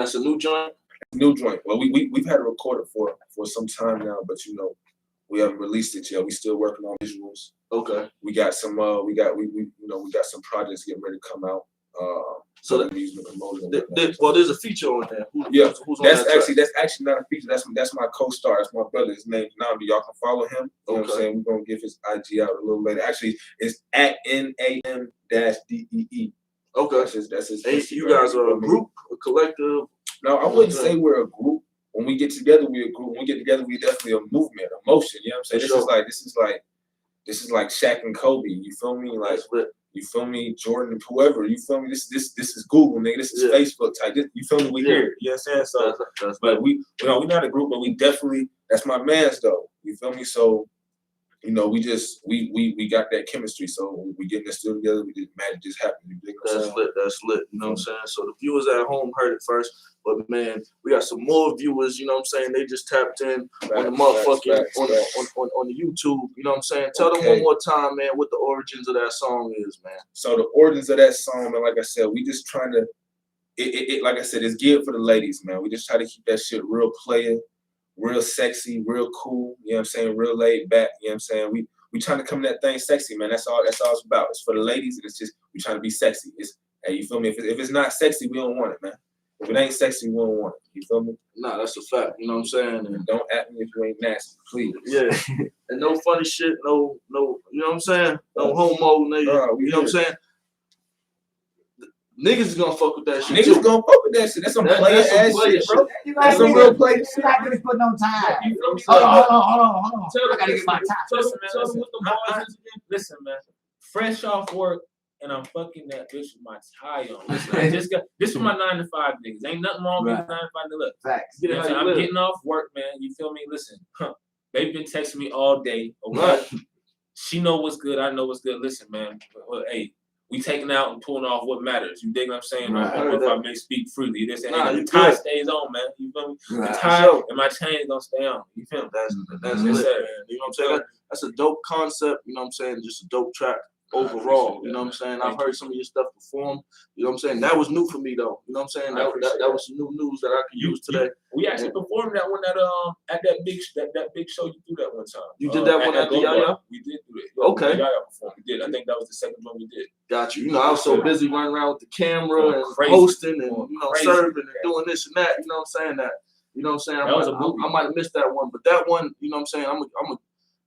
That's a new joint. New joint. Well, we've had it recorded for some time now, but we haven't released it yet. We still working on visuals. Okay. We got some we got some projects getting ready to come out. So there's a feature on there. Who's on that's that actually not a feature. That's my co-star. That's my brother. His name's Namdi. Y'all can follow him. You know what I'm saying? We're gonna give his IG out a little later. Actually, it's at NAM-DEE. Okay. That's his. Hey, you guys are a group, a collective? No, I wouldn't say we're a group. When we get together, we're a group. When we get together, we're definitely a movement, a motion. You know what I'm saying? This is like Shaq and Kobe. You feel me? Like, you feel me? Jordan, whoever. You feel me? This is Google, nigga. This is Facebook type. You feel me? We here. You know what I'm saying? So, but we're not a group, but we definitely. That's my man's though. You feel me? So, we got that chemistry. So we get in the studio together. We just magic just happened. That's lit. That's lit. You know what I'm saying? So the viewers at home heard it first. But man, we got some more viewers, you know what I'm saying? They just tapped in on the motherfucking on the YouTube, you know what I'm saying? Tell them one more time, man, what the origins of that song is, man. So the origins of that song, man, like I said, we just trying to like I said, it's geared for the ladies, man. We just try to keep that shit real player, real sexy, real cool, you know what I'm saying? Real laid back, you know what I'm saying? We trying to come to that thing sexy, man. That's all it's about. It's for the ladies, and it's just we trying to be sexy. Hey, you feel me? If it's not sexy, we don't want it, man. If it ain't sexy, we don't want it. You feel me? Nah, that's a fact. You know what I'm saying? And don't at me if you ain't nasty, please. Yeah. And no funny shit, no, you know what I'm saying? No homo, nigga. You know what I'm saying? Niggas is gonna fuck with that shit. Niggas gonna fuck with that shit. That's some player ass shit, bro. That's some real player shit. You're not really putting on time. Hold on. I gotta get my time. Listen, man. Fresh off work. And I'm fucking that bitch with my tie on. Listen, I just got this for my 9 to 5 niggas. Ain't nothing wrong with 9 to 5 niggas. Look, facts. You know I'm getting off work, man. You feel me? Listen, they've been texting me all day. Okay? She know what's good. I know what's good. Listen, man. Well, hey, we taking out and pulling off what matters. You dig what I'm saying? Right. I don't know if I may speak freely. They say, hey, the tie stays on, man. You feel me? Right. The tie and my chain gonna stay on. You feel me? That's lit, man. You know what I'm saying? That's a dope concept. You know what I'm saying? Just a dope track. Overall, you know what I'm saying? I've heard some of your stuff perform. You know what I'm saying? That was new for me though. You know what I'm saying? That was some new news that I could use today. We actually performed that one at that big show you threw that one time. You did that one at the Yaya? We did do it. Okay. Yaya performed. We did. I think that was the second one we did. Got you. You know, I was so busy running around with the camera and hosting and serving and doing this and that. You know what I'm saying? You know what I'm saying? I might have missed that one, but that one, you know what I'm saying?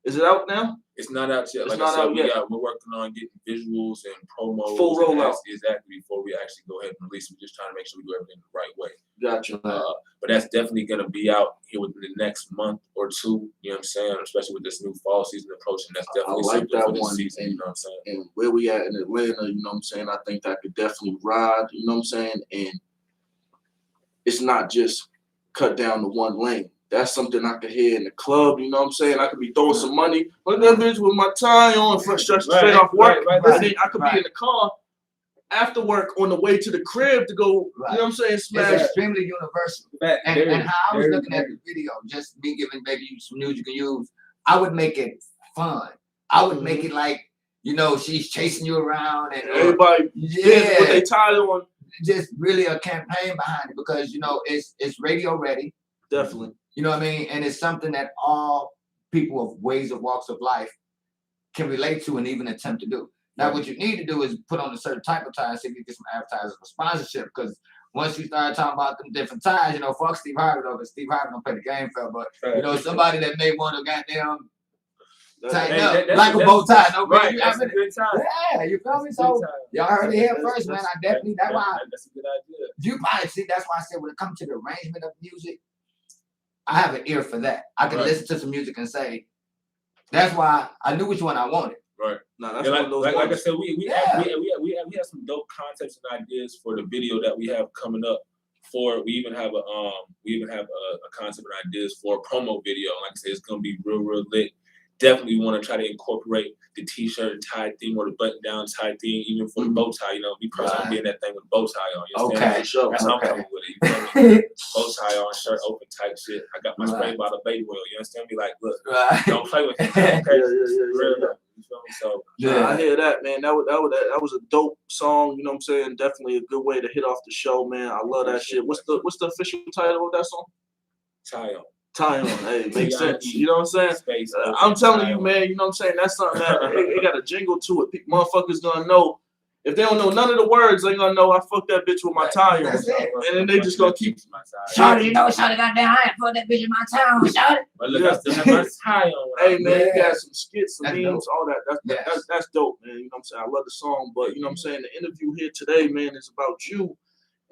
Is it out now? It's not out yet. Like I said, we're working on getting visuals and promos. Full rollout. Exactly before we actually go ahead and release. We're just trying to make sure we do everything the right way. Gotcha. But that's definitely going to be out here within the next month or two. You know what I'm saying? Especially with this new fall season approaching. That's definitely something for this one season. And, you know what I'm saying? And where we at in Atlanta, you know what I'm saying? I think that could definitely ride. You know what I'm saying? And it's not just cut down to one lane. That's something I could hear in the club, you know what I'm saying? I could be throwing some money, but that bitch with my tie on, straight off work. Right. I could be in the car after work on the way to the crib to go, you know what I'm saying, smash. It's extremely universal. And how I was looking at the video, just me giving maybe you some news you can use, I would make it fun. I would make it like, she's chasing you around and everybody with their tie on. Just really a campaign behind it because, it's radio ready. Definitely. You know what I mean? And it's something that all people of ways of walks of life can relate to and even attempt to do. Now, what you need to do is put on a certain type of tie, see if you get some advertisers for sponsorship. Because once you start talking about them different ties, fuck Steve Harvey though, because Steve Harvey don't play the game for. But somebody that may want to goddamn tighten up, like a bow tie. No, right? That's a good time. Yeah, you feel me? So y'all heard it here first, man. I definitely that's why. That's a good idea. You probably see. That's why I said when it comes to the arrangement of music. I have an ear for that. I can listen to some music and say, that's why I knew which one I wanted. Right. No, that's one of those like I said, we have some dope concepts and ideas for the video that we have coming up. We even have a concept and ideas for a promo video. Like I said, it's gonna be real lit. definitely want to try to incorporate the t-shirt and tie theme or the button-down tie theme, even for the bow tie. You know, me personally being that thing with bow tie on. You understand? Okay, For sure. That's how I'm coming with it. You feel me? Bow tie on, shirt open type shit. I got my spray bottle baby oil. You understand me? Like, look, don't play with it. Okay? Real, you feel me? So I hear that, man. That was a dope song. You know what I'm saying? Definitely a good way to hit off the show, man. I love that shit. What's the official title of that song? tie on. Tie on. Hey, makes sense. T-I-E. You know what I'm saying? Space, I'm telling tie you, on. man. You know what I'm saying? That's something that it got a jingle to it. Motherfuckers gonna know. If they don't know none of the words, they gonna know I fucked that bitch with my tie on. That's it. And then they just gonna keep. Shawty, you know, Shawty goddamn, I ain't put that bitch in my town, Shawty. But look, I still have my tie on. Hey man, you Yeah. got some skits, some That's memes, all that. That's dope, man. You know what I'm saying? I love the song, but you know what I'm saying? The interview here today, man, is about you.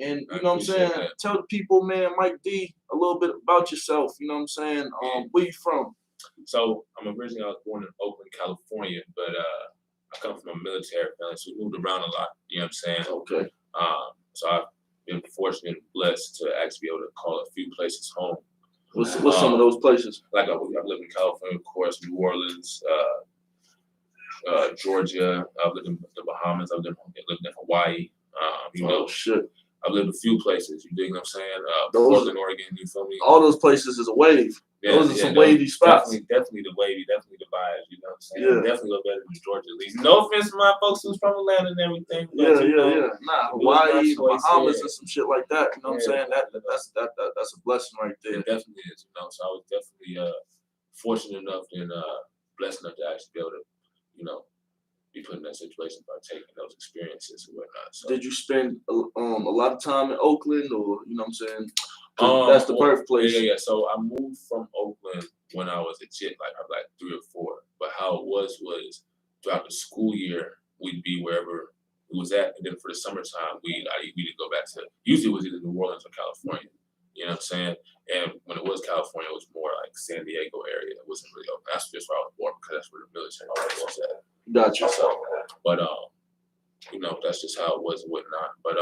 And you know what I'm saying? That. Tell the people, man, Mike D, a little bit about yourself. You know what I'm saying? Where you from? So I was born in Oakland, California, but I come from a military family, so we moved around a lot. You know what I'm saying? Okay. So I've been fortunate and blessed to actually be able to call a few places home. What's some of those places? Like I've lived in California, of course, New Orleans, Georgia. I've lived in the Bahamas. I've lived in Hawaii. You know, Shit. I've lived a few places. You dig what I'm saying? Portland, Oregon. You feel me? All those places is a wave. Yeah, those are some wavy spots. Definitely the wavy, definitely the vibes. You know what I'm saying? Yeah. Definitely go better than Georgia at least. No offense to my folks who's from Atlanta and everything. But, Yeah. Nah, Hawaii, choice, Bahamas, yeah. and some shit like that. You know what I'm saying? That's a blessing right there. It definitely is. You know, so I was definitely fortunate enough and blessed enough to actually be able to, you know, be put in that situation by taking those experiences and whatnot. So. Did you spend a lot of time in Oakland, or you know what I'm saying? That's the birthplace. Yeah. So I moved from Oakland when I was a kid, like I was like 3 or 4. But how it was throughout the school year, we'd be wherever we was at, and then for the summertime, we'd go back to. Usually it was either New Orleans or California. You know what I'm saying? And when it was California, it was more like San Diego area. It wasn't really Oakland. That's just where I was born because that's where the military was at. Gotcha. So, but you know, that's just how it was and whatnot. But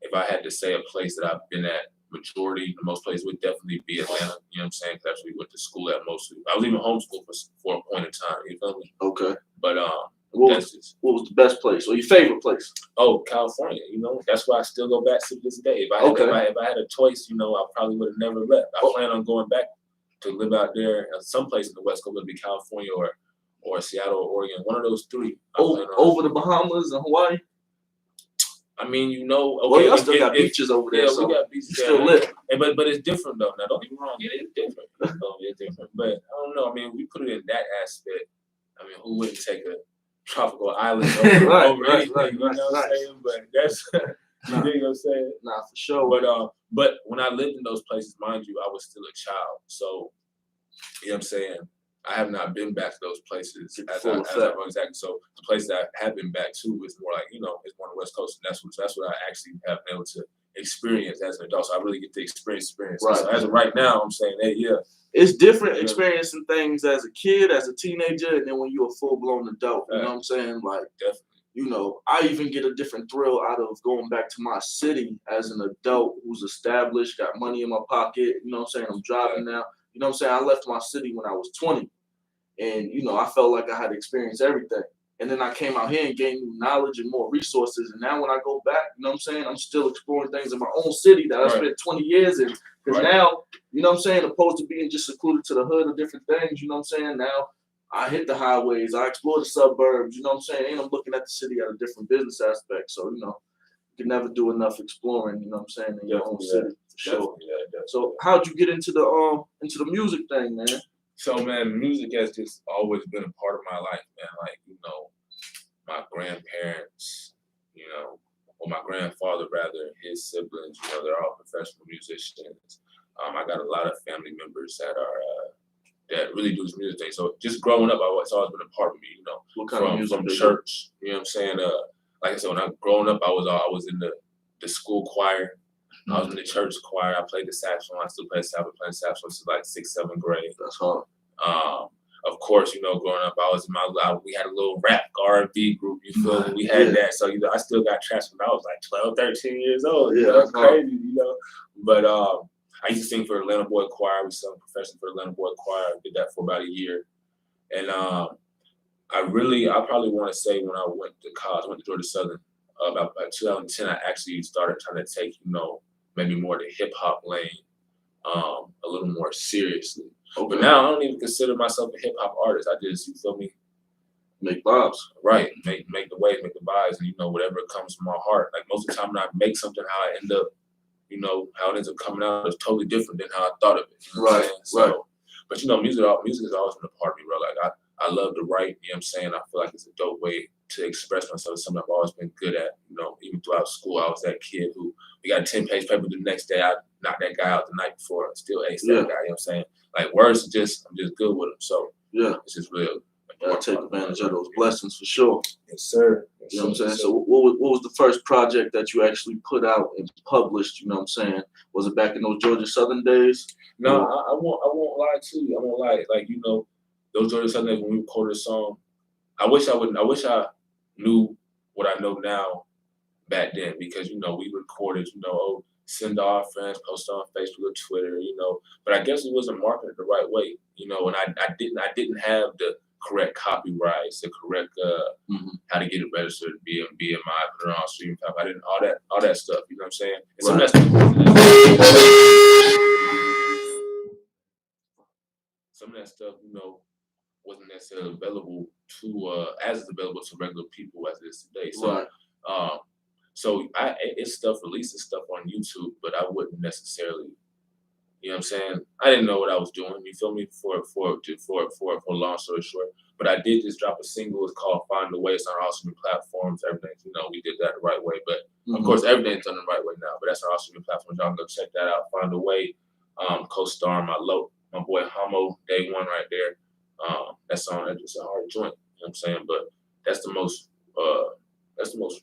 if I had to say a place that I've been at majority, the most places would definitely be Atlanta. You know what I'm saying? Because we went to school at mostly. I was even homeschooled for a point in time. You feel me? Okay. But what was the best place or your favorite place? Oh, California. You know, that's why I still go back to this day. If I had a choice, you know, I probably would have never left. I plan on going back to live out there someplace in the West Coast, whether it be California or Seattle or Oregon, one of those 3. Over the Bahamas and Hawaii? I mean, you know, well, y'all still got beaches over there, so we got beaches still lit. But it's different though. Now, don't get me wrong, it is different. It's different. But I don't know. I mean, we put it in that aspect. I mean, who wouldn't take a tropical island over anything? Right, you know what I'm saying? But that's you dig what I'm saying? Nah, for sure. But when I lived in those places, mind you, I was still a child. So you know what I'm saying? I have not been back to those places as I exactly. So the places that I have been back to is more like, you know, it's more on the West Coast, and that's what I actually have been able to experience as an adult. So I really get to experience. Right. So as of right now, I'm saying, hey, yeah. It's different experiencing things as a kid, as a teenager, and then when you're a full-blown adult. You know what I'm saying? Like, definitely. You know, I even get a different thrill out of going back to my city as an adult who's established, got money in my pocket. You know what I'm saying? I'm driving now. You know what I'm saying? I left my city when I was 20. And, you know, I felt like I had experienced everything. And then I came out here and gained new knowledge and more resources. And now when I go back, you know what I'm saying? I'm still exploring things in my own city that I spent 20 years in. Because now, you know what I'm saying? Opposed to being just secluded to the hood of different things, you know what I'm saying? Now I hit the highways. I explore the suburbs, you know what I'm saying? And I'm looking at the city at a different business aspect. So, you know, you can never do enough exploring, you know what I'm saying, in your own city. For sure. So how'd you get into the music thing, man? So, man, music has just always been a part of my life, man. Like, you know, my grandparents, you know, or my grandfather, rather, his siblings, you know, they're all professional musicians. I got a lot of family members that are, that really do this music thing. So just growing up, it's always been a part of me, you know. What kind of music? From church, you know what I'm saying? Like I said, when I growing up, I was in the school choir. I was in the church choir. I played the saxophone. I still play saxophone. I've been playing saxophone since like 6th, 7th grade. That's hard. Of course, you know, growing up, we had a little rap R&B group. You feel me? We had that. So, you know, I still got tracks when I was like 12, 13 years old. You know, that's crazy, you know. But I used to sing for Atlanta Boy Choir. We sung professionally for Atlanta Boy Choir. I did that for about a year. And I probably want to say when I went to college, I went to Georgia Southern, about 2010, I actually started trying to take, maybe more the hip hop lane, a little more seriously. Okay. But now I don't even consider myself a hip hop artist. I just, you feel me? Make vibes. Right. Make the waves, make the vibes, and whatever comes from my heart. Like most of the time when I make something, how I end up, how it ends up coming out is totally different than how I thought of it. Right. Right. But music has always been a part of me, bro. Like I love to write, I feel like it's a dope way to express myself. It's something I've always been good at, even throughout school. I was that kid who we got a 10-page paper the next day, I knocked that guy out the night before, still ace that guy, Like words I'm just good with them. So it's just real. Gotta take advantage of those blessings for sure. Yes, sir. Yes, You know what I'm saying? sir. So what was the first project that you actually put out and published? You know what I'm saying? Was it back in those Georgia Southern days? No, I won't lie to you. I won't lie. Like, those Georgia Southern days when we recorded a song, I wish I knew what I know now back then, because we recorded, send to our friends, post on Facebook or Twitter, but I guess it wasn't marketed the right way, and I didn't have the correct copyrights, the correct how to get it registered, BMI, put it on stream top. I didn't all that stuff, you know what I'm saying? And some of that stuff, wasn't necessarily available to as it's available to regular people as it is today. So so it's stuff releasing stuff on YouTube, but I wouldn't necessarily, you know what I'm saying? I didn't know what I was doing. You feel me? For a long story short, but I did just drop a single. It's called "Find a Way." It's on all streaming platforms. Everything, we did that the right way. But of course, everything's done the right way now. But that's on all streaming platforms. Y'all go check that out. "Find a Way." Co-star my boy Homo, Day One right there. That song, it's a hard joint. You know what I'm saying? But that's the most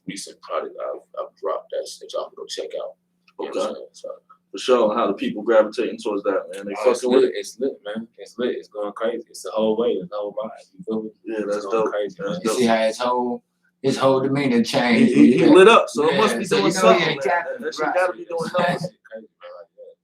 recent product I've dropped that y'all can go check out. You know what I'm saying? So, for sure. How the people gravitating towards that, man? They fucking with it. It's lit, man. It's lit. It's going crazy. It's the whole way. It's the whole vibe. You feel me? Yeah, that's dope. Crazy, man. You see how his whole demeanor changed. He lit up, so it must be so doing something. Man. That shit right. gotta be doing something. Crazy, man, like that.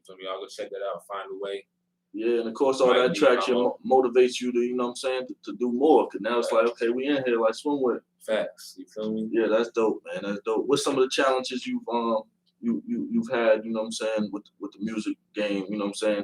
So y'all go check that out. Find a Way. Yeah, and of course, all that traction motivates you to, you know what I'm saying, to do more. Cause now it's like, okay, we in here like swimwear. Facts. You feel me? Yeah, that's dope, man. That's dope. What's some of the challenges you've had, you know what I'm saying, with the music game, you know what I'm saying?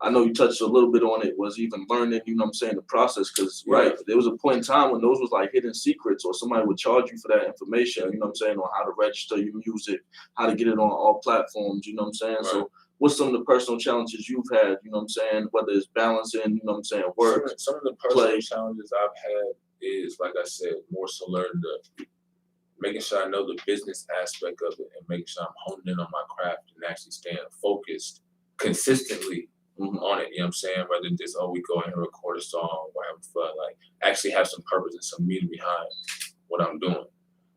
I know you touched a little bit on it, was even learning, you know what I'm saying, the process, because there was a point in time when those was like hidden secrets, or somebody would charge you for that information, you know what I'm saying, on how to register your music, how to get it on all platforms, you know what I'm saying? Right. So what's some of the personal challenges you've had, you know what I'm saying, whether it's balancing, you know what I'm saying, work, some of the personal challenges I've had is, like I said, more so learning making sure I know the business aspect of it, and making sure I'm honing in on my craft and actually staying focused consistently on it, you know what I'm saying? Rather than just, we go in here and record a song, we're having fun, like actually have some purpose and some meaning behind what I'm doing.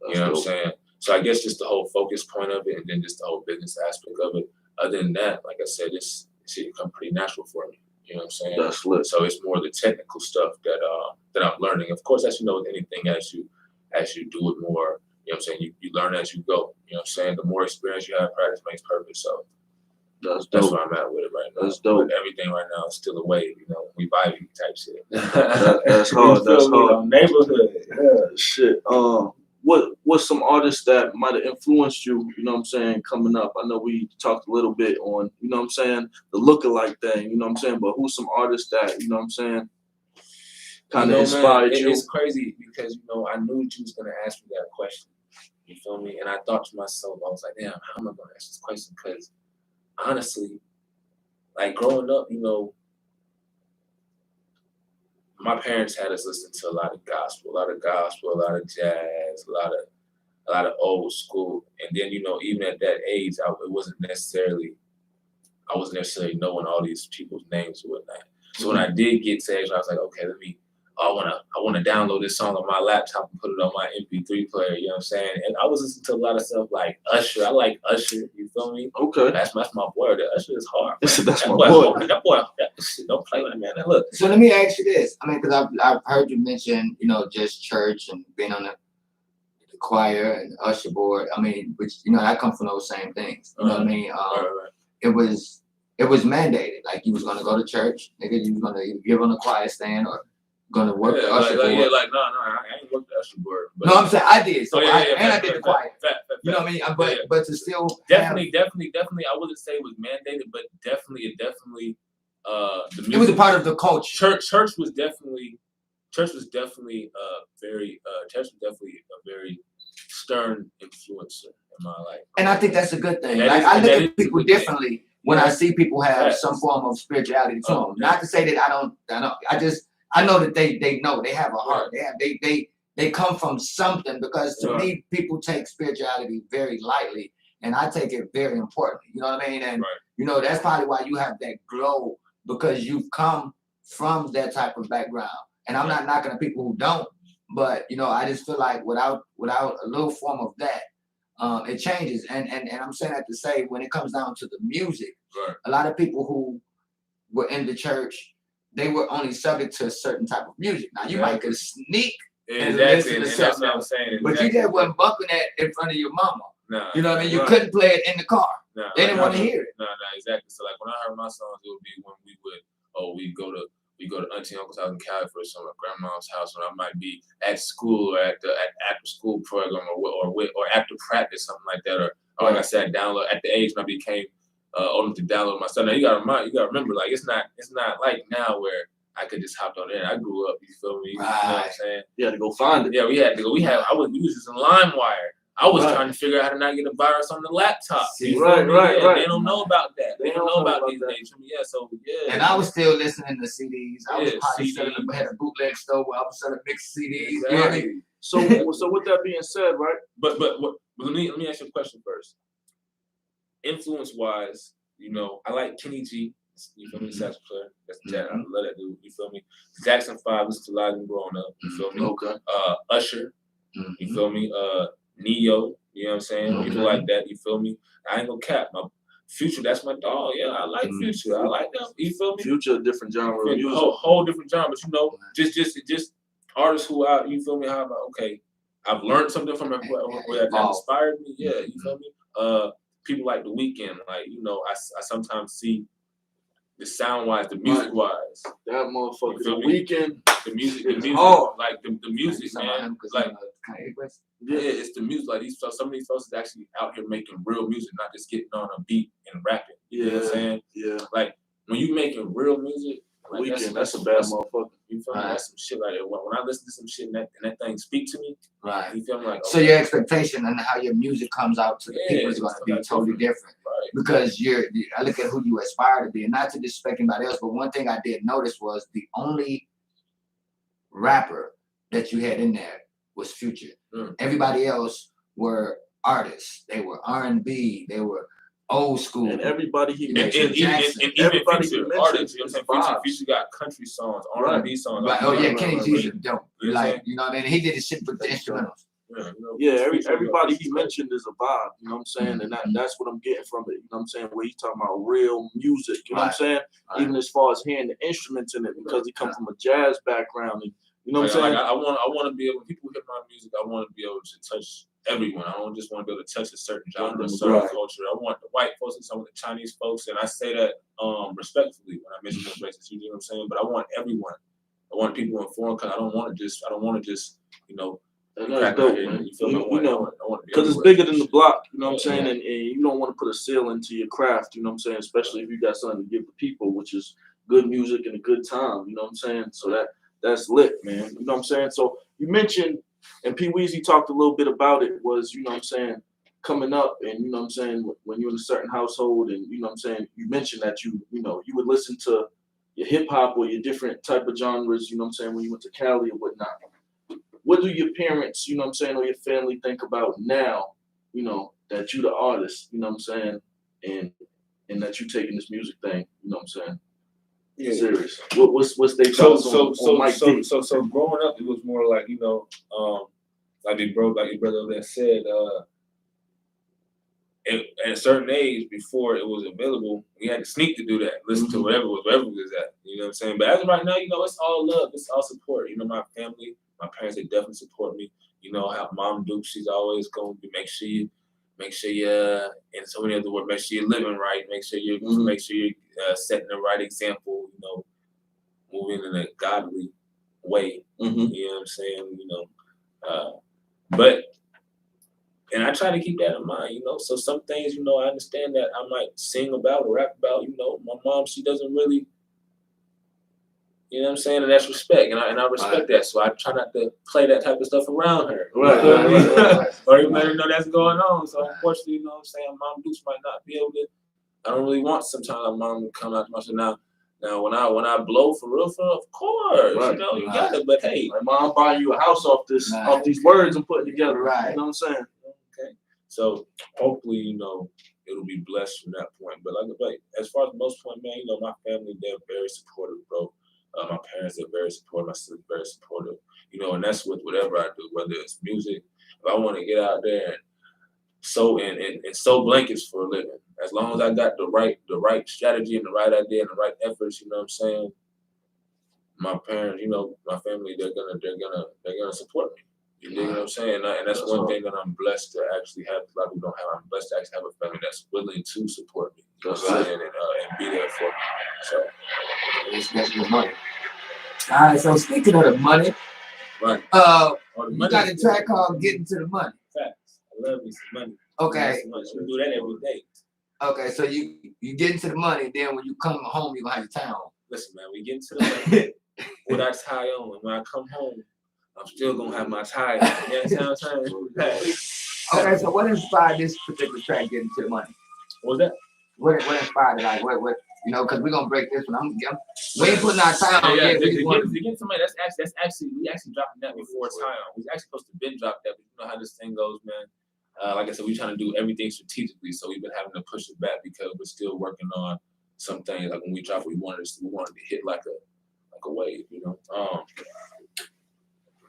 You know what I'm saying? So I guess just the whole focus point of it, and then just the whole business aspect of it. Other than that, like I said, this shit come pretty natural for me. You know what I'm saying? That's lit. So it's more the technical stuff that I'm learning. Of course, as you know, with anything, as you do it more, you know what I'm saying, you learn as you go. You know what I'm saying? The more experience you have, practice makes perfect. So that's where I'm at with it right now. That's dope. But everything right now is still a wave, we vibing type shit. That's hard. That's hard. Neighborhood. Yeah. Shit. What's some artists that might have influenced you, you know what I'm saying, coming up? I know we talked a little bit on, you know what I'm saying, the lookalike thing, you know what I'm saying, but who's some artists that, you know what I'm saying, kind of inspired you? It's crazy because, I knew you was going to ask me that question. You feel me? And I thought to myself, I was like, damn, how am I going to ask this question? Because honestly, like growing up, my parents had us listen to a lot of gospel, a lot of jazz, a lot of old school. And then, even at that age, I wasn't necessarily knowing all these people's names or whatnot. So when I did get to age, I was like, okay, I want to download this song on my laptop and put it on my MP3 player, you know what I'm saying? And I was listening to a lot of stuff like Usher. I like Usher, you feel me? Okay. That's my boy. That Usher is hard. That's my boy. That boy, don't play with me, man. Look. So let me ask you this. I mean, because I've heard you mention, just church and being on the choir and the usher board. I mean, which, I come from those same things. You know what I mean? Right. It was it was mandated. Like you was gonna go to church, nigga. You was gonna either give on the choir stand or gonna work the usher board. No, I ain't worked the usher board. But, no, I'm saying I did. So I did the choir. Fact. You know what I mean? But to still definitely. I wouldn't say it was mandated, but definitely, the music, it was a part of the culture. Church was definitely a very stern influencer in my life. And I think that's a good thing. Like, I look at people differently when I see people have some form of spirituality to them. Yeah. Not to say that I don't. I know that they know they have a heart. They come from something, because to me, people take spirituality very lightly, and I take it very importantly. You know what I mean? And you know, that's probably why you have that glow, because you've come from that type of background. And I'm not knocking the people who don't, but you know, I just feel like without a little form of that, it changes. And I'm saying that to say, when it comes down to the music, a lot of people who were in the church, they were only subject to a certain type of music. Now you might could sneak and listen to that's what I'm saying. but you just wasn't bumping that in front of your mama. No, you know what I mean? You couldn't play it in the car. No, they didn't want to hear it. No, exactly. So like when I heard my songs, it would be when we go to Auntie and Uncle's house in Cali for some at grandma's house, when I might be at school or at after school program or after practice, something like that, or like I said, download at the age when I became old enough to download my stuff. Now you gotta remember, like it's not like now where I could just hop on there. I grew up, you feel me? You know what I'm saying? You had to go find it. Yeah, we had to go. We was using LimeWire. I was trying to figure out how to not get a virus on the laptop. Right. They don't know about that. They don't know about these days. And I was still listening to CDs. I was probably had a bootleg store where I was selling mixed CDs. Exactly. So with that being said, right? But let me ask you a question first. Influence wise, you know, I like Kenny G. You feel me? The sax player. That's I love that dude. You feel me? Jackson 5 was to live and growing up. You feel me? Okay. Usher. You feel me? Neo. You know what I'm saying? People like that. You feel me? I ain't gonna cap. My Future, that's my dog. Yeah, I like Future. I like that. You feel me? Future, a different genre of music. Whole different genre. But you know, just artists who you feel me? How about I've learned something from it where that inspired me. Yeah, you feel me? People like The Weeknd, like, you know, I sometimes see the sound wise, the music wise. That motherfucker, The Weeknd. The music, like the music, man. Like, yeah, it's the music. Like some of these folks is actually out here making real music, not just getting on a beat and rapping. You know what I'm saying? Yeah. Like when you making real music, like that's a bad motherfucker. You feel me? That's some shit like that. When I listen to some shit and that thing speak to me, you feel me? Like, so your expectation and how your music comes out to the people is going to be totally different. Because I look at who you aspire to be, and not to disrespect anybody else, but one thing I did notice was the only rapper that you had in there was Future. Everybody else were artists. They were R&B. They were old school. And everybody he mentioned, and everybody Future artists. You know what I'm saying? Future got country songs, R&B songs. Oh yeah, Kenny G's dope. Like, you know what I mean? He did the shit with the instrumentals. Everybody he mentioned is a vibe, you know what I'm saying? And that's what I'm getting from it, you know what I'm saying? Where he's talking about real music, you know what I'm saying? Even as far as hearing the instruments in it, because he comes from a jazz background, and you know what I'm saying? I want to be able, when people hear my music, I want to be able to touch everyone. I don't just want to be able to touch a certain genre, a certain culture. I want the white folks and some of the Chinese folks, and I say that respectfully when I mention those races, you know what I'm saying? But I want everyone. I want people in foreign countries. I don't want to just, you know, that's dope, man. Because it's bigger than the block, you know what I'm saying? And you don't want to put a ceiling to your craft, you know what I'm saying? Especially if you got something to give the people, which is good music and a good time, you know what I'm saying? So that's lit, man. You know what I'm saying? So you mentioned, and P. Weezy talked a little bit about it, was, you know what I'm saying, coming up, and you know what I'm saying, when you're in a certain household, and you know what I'm saying, you mentioned that you would listen to your hip hop or your different type of genres, you know what I'm saying, when you went to Cali or whatnot. What do your parents, you know what I'm saying, or your family think about now, you know, that you the artist, you know what I'm saying, and that you taking this music thing, you know what I'm saying? Yeah. Serious. What's their thoughts on Mike D? So growing up, it was more like, you know, like your brother over there said, at a certain age, before it was available, we had to sneak to do that, listen to whatever was at, you know what I'm saying? But as of right now, you know, it's all love, it's all support. You know, my family, my parents, they definitely support me. You know how Mom do, she's always going to make sure make sure you're in so many other words, make sure you're living right, make sure you're setting the right example, you know, moving in a godly way. Mm-hmm. You know what I'm saying? You know, but and I try to keep that in mind, you know. So some things, you know, I understand that I might sing about or rap about. You know, my mom, she doesn't really, you know what I'm saying, and that's respect, and I respect that. So I try not to play that type of stuff around her. Right, You know what I mean? right, Or even let her know that's going on. So unfortunately, you know what I'm saying, Mom Deuce might not be able to. I don't really want sometimes like mom to come out to my shit now. Now when I blow for real, of course, Right, you know, you right. got it. But hey, Like, Mom, buying you a house off this, Right. off these words and putting together. Right. You know what I'm saying? okay. So hopefully, you know, it'll be blessed from that point. But like as far as most point, man, you know, my family, they're very supportive, bro. My parents are very supportive. My sister's very supportive. You know, and that's with whatever I do, whether it's music. If I want to get out there and sew blankets for a living, as long as I got the right strategy and the right idea and the right efforts, you know what I'm saying? My parents, you know, my family, they're gonna support me. You dig what I'm saying? And that's one thing that I'm blessed to actually have. A lot of people don't have. I'm blessed to actually have a family that's willing to support me. You know what I'm saying? And be there for me. So That's good money. All right, so speaking of the money, right. you got a track called "Getting to the Money." Facts. I love me some money. Okay. We do that every day. Okay, so you get into the money, and then when you come home, you gonna have your time on. Listen, man, we get into the money with our tie on, and when I come home, I'm still gonna have my tie on. You know what I'm saying? Okay, so what inspired this particular track, "Getting to the Money"? What was that? What inspired it? Like what? You know, because we're gonna break this one. We ain't putting our time on yet. To get somebody that's actually we actually dropping that before time. We actually supposed to been drop that, but you know how this thing goes, man. Like I said, we're trying to do everything strategically, so we've been having to push it back because we're still working on some things. Like when we drop, we wanted to hit like a wave, you know.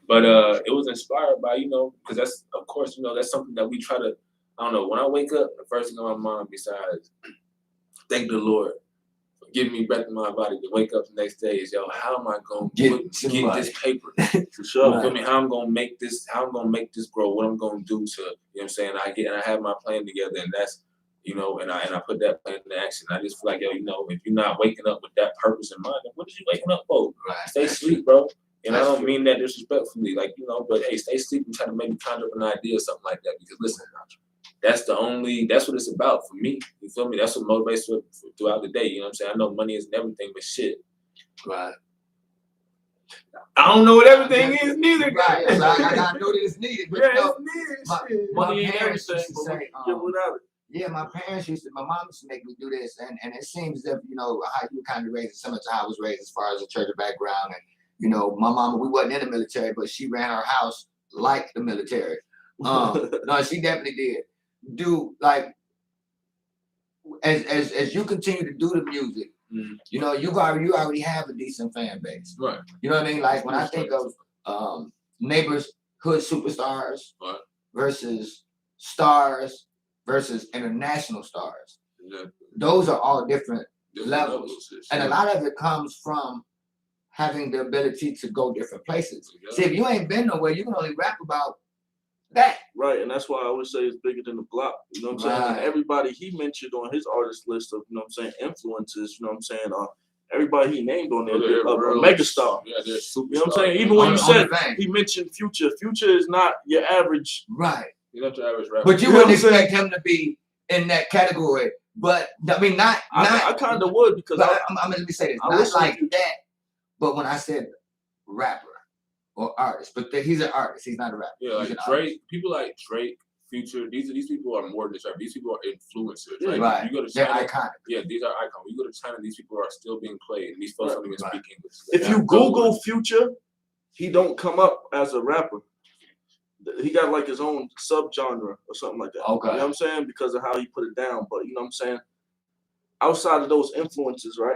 But it was inspired by, you know, because that's, of course, you know, that's something that we try to. I don't know. When I wake up, the first thing on my mind, besides thank the Lord for giving me breath in my body to wake up the next day, is how am I gonna get this paper? For sure. You feel me? How I'm gonna make this grow, what I'm gonna do to, you know what I'm saying? I have my plan together, and that's, you know, and I put that plan into action. I just feel like, yo, you know, if you're not waking up with that purpose in mind, then what are you waking up for? Right. Stay asleep, bro. And I don't mean that disrespectfully, like, you know, but hey, stay asleep and try to maybe conjure up an idea or something like that. Because listen, that's what it's about for me. You feel me? That's what motivates me throughout the day. You know what I'm saying? I know money isn't everything, but shit. Right. I don't know what everything is neither. Right. So I know that it's needed. But Yeah, you know, it's needed. my parents used to say, without it. yeah, my mom used to make me do this, and it seems as if, you know, how you were kind of raised, similar to how I was raised as far as a church background. And, you know, my mama, we wasn't in the military, but she ran her house like the military. No, she definitely did. Do like as you continue to do the music, you know, you already have a decent fan base. Right. You know what I mean? Like when I think of neighborhood superstars versus stars versus international stars. Yeah. Those are all different levels. And a lot of it comes from having the ability to go different places. Yeah. See, if you ain't been nowhere, you can only rap about that. Right, and that's why I always say it's bigger than the block. You know what I'm saying? And everybody he mentioned on his artist list of, you know what I'm saying, influences, you know what I'm saying, everybody he named on there, a megastar. Yeah, they're super. You know what I'm saying? Even when you said he mentioned Future, Future is not your average. Right. You're not your average rapper. But you wouldn't expect him to be in that category. But I mean, I kind of would, because let me say this, not like that. But when I said rapper or artist, but he's an artist, he's not a rapper. Yeah, like Drake, people like Drake, Future, these people are more than just rappers. These people are influencers. Yeah, like, right. You go to China, they're iconic. Yeah, these are icons. You go to China, these people are still being played, and these folks don't even speak English. If you Google Future, he don't come up as a rapper. He got like his own subgenre or something like that. Okay. You know what I'm saying? Because of how he put it down. But you know what I'm saying? Outside of those influences, right?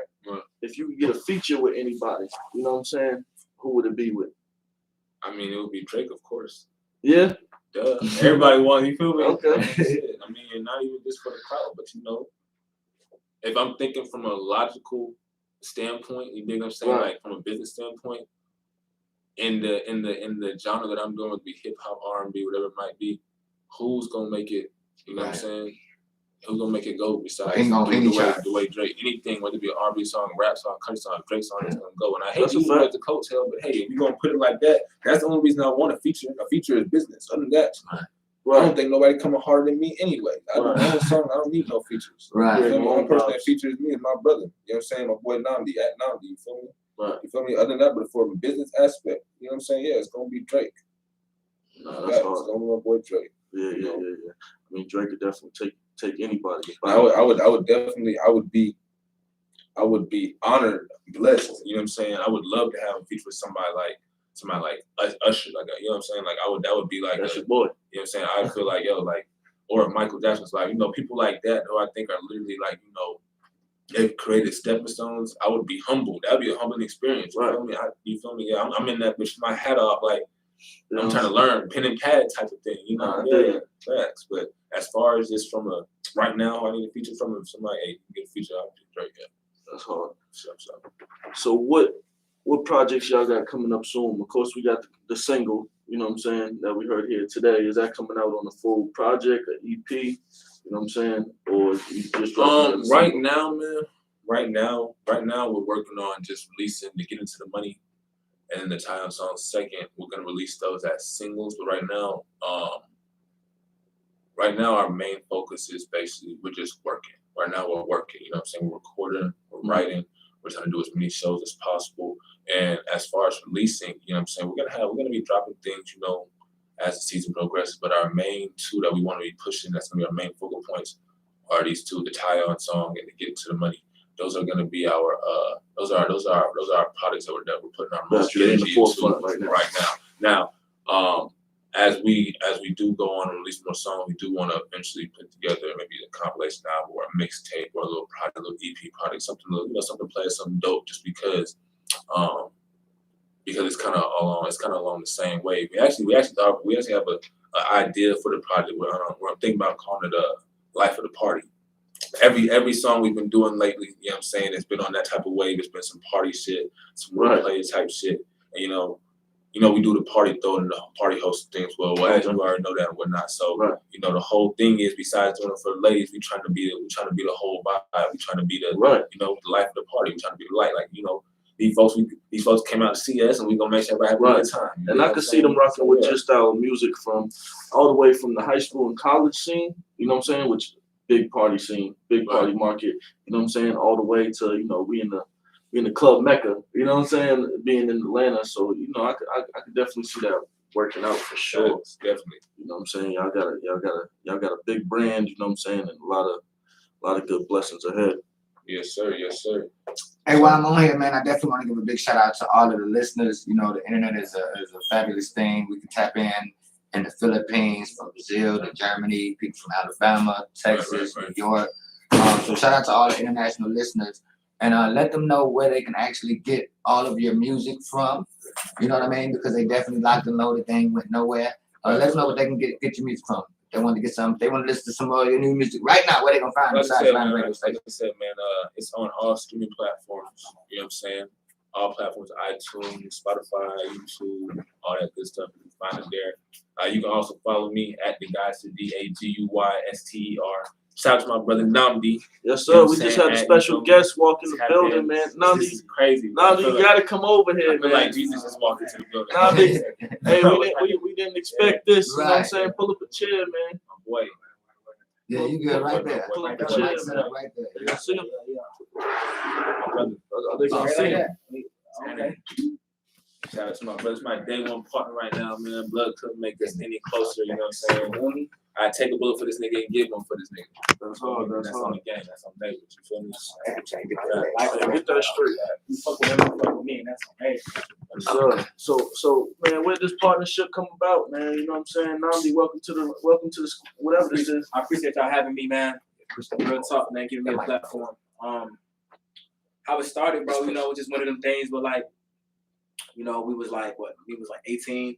If you could get a feature with anybody, you know what I'm saying? Who would it be with? I mean, it would be Drake, of course. Yeah. Duh. Everybody wants, you feel me? Okay. I mean, not even just for the crowd, but you know, if I'm thinking from a logical standpoint, you dig what I'm saying? Right. Like from a business standpoint, in the genre that I'm doing, would be hip hop, R&B, whatever it might be, who's gonna make it You know what I'm Right. saying? Who's gonna make it go besides Ain't gonna doing any the way, try. the way Drake? Anything, whether it be an R&B song, rap song, country song, Drake song, it's gonna go. And I hate That's a to use fact. the coattail, but hey, if you're gonna put it like that, that's the only reason I want a feature. A feature is business. Other than that, I don't think nobody coming harder than me anyway. I do my own song. I don't need no features. Right. You feel me? The only person that features me is my brother. You know what I'm saying? My boy Namdi at Namdi. You feel me? Right. You feel me? Other than that, but for a business aspect, you know what I'm saying? Yeah, it's gonna be Drake. Nah, that's hard. It's gonna be my boy Drake. Yeah. I mean, Drake could definitely take anybody. I would be honored, blessed. You know what I'm saying? I would love to have a feature with somebody like Usher, like you know what I'm saying? Like that would be like That's your boy. you know what I'm saying? I feel like or if Michael Jackson's like, people like that who I think are literally like, they've created stepping stones. I would be humbled. That'd be a humbling experience. You feel me? You feel me? Yeah, I'm in that bitch, my hat off, like I'm trying to learn pen and pad type of thing. Facts. But as far as just from right now, I need a feature from somebody. Hey, get a feature out of Drake. Yeah. That's hard. So what projects y'all got coming up soon? Of course, we got the single, you know what I'm saying, that we heard here today. Is that coming out on a full project, an EP? You know what I'm saying? Or you just dropping it? Right now, man. Right now, we're working on just releasing to get into the money, and then the tie-on song second. We're gonna release those as singles. But right now, our main focus is basically we're just working. Right now, we're working. You know what I'm saying? We're recording, we're writing. We're trying to do as many shows as possible. And as far as releasing, you know what I'm saying, we're gonna be dropping things, as the season progresses. But our main two that we want to be pushing, that's gonna be our main focal points, are these two: the tie-on song and the Get Into the Money. Those are gonna be our those are our products that we're putting our most energy into right now. Now, as we do go on and release more songs, we do want to eventually put together maybe a compilation album or a mixtape or a little project, a little EP project, something play, something dope, just because it's kind of along the same way. We actually have an idea for the project where I'm thinking about calling it Life of the Party. Every song we've been doing lately, you know what I'm saying, it's been on that type of wave. It's been some party shit, some play type shit, and we do the party throw and the party host things. Well, as you already know that and whatnot. So, the whole thing is, besides doing it for the ladies, we trying to be the whole vibe. We trying to be the the life of the party. We trying to be the light. Like, these folks came out to see us, and we gonna make sure everybody have a good time. And I can see them rocking with your style of music from all the way from the high school and college scene. You know what I'm saying? Which big party scene, big party market. You know what I'm saying? All the way to we in the club Mecca. You know what I'm saying? Being in Atlanta, so I could definitely see that working out for sure. Yes, definitely. You know what I'm saying? Y'all got a big brand. You know what I'm saying? And a lot of good blessings ahead. Yes, sir. Yes, sir. Hey, while I'm on here, man, I definitely want to give a big shout out to all of the listeners. The internet is a fabulous thing. We can tap in the Philippines, from Brazil to Germany, people from Alabama, Texas, New York. So shout out to all the international listeners, and let them know where they can actually get all of your music from. You know what I mean? Because they definitely like to know that they ain't went nowhere. Let them know where they can get your music from. They want to get some. They want to listen to some of your new music right now. Where they gonna find it? Like I said, man, it's on all streaming platforms. You know what I'm saying? All platforms: iTunes, Spotify, YouTube, all that good stuff. You can find it there. You can also follow me at the Guyster, DAGUYSTER. Shout out to my brother Namdi. Yes, sir. We just had a special guest walk in the building, man. Namdi, this is crazy. Namdi, you gotta come over here, I feel like Jesus just walked into the building. Namdi, hey, we didn't expect this. You know what I'm saying? Pull up a chair, man. My boy. Yeah, you good right there. Pull up a Got chair, the mic set man. up right there. You see him? My brother. Are they gonna see him? Okay. Shout out to my brother. It's my day one partner right now, man. Blood couldn't make us any closer, you know what I'm saying? I take a bullet for this nigga and give one for this nigga. That's hard. That's on hard. the game. That's on David. You feel me? Get that straight. You fuck with him, you fuck with me, and that's amazing. So man, where this partnership come about, man? You know what I'm saying? Namdi, welcome to the whatever this is. I appreciate y'all having me, man. Real talk, man. Giving me a platform. How it started, bro. It was just one of them things. But we was like 18.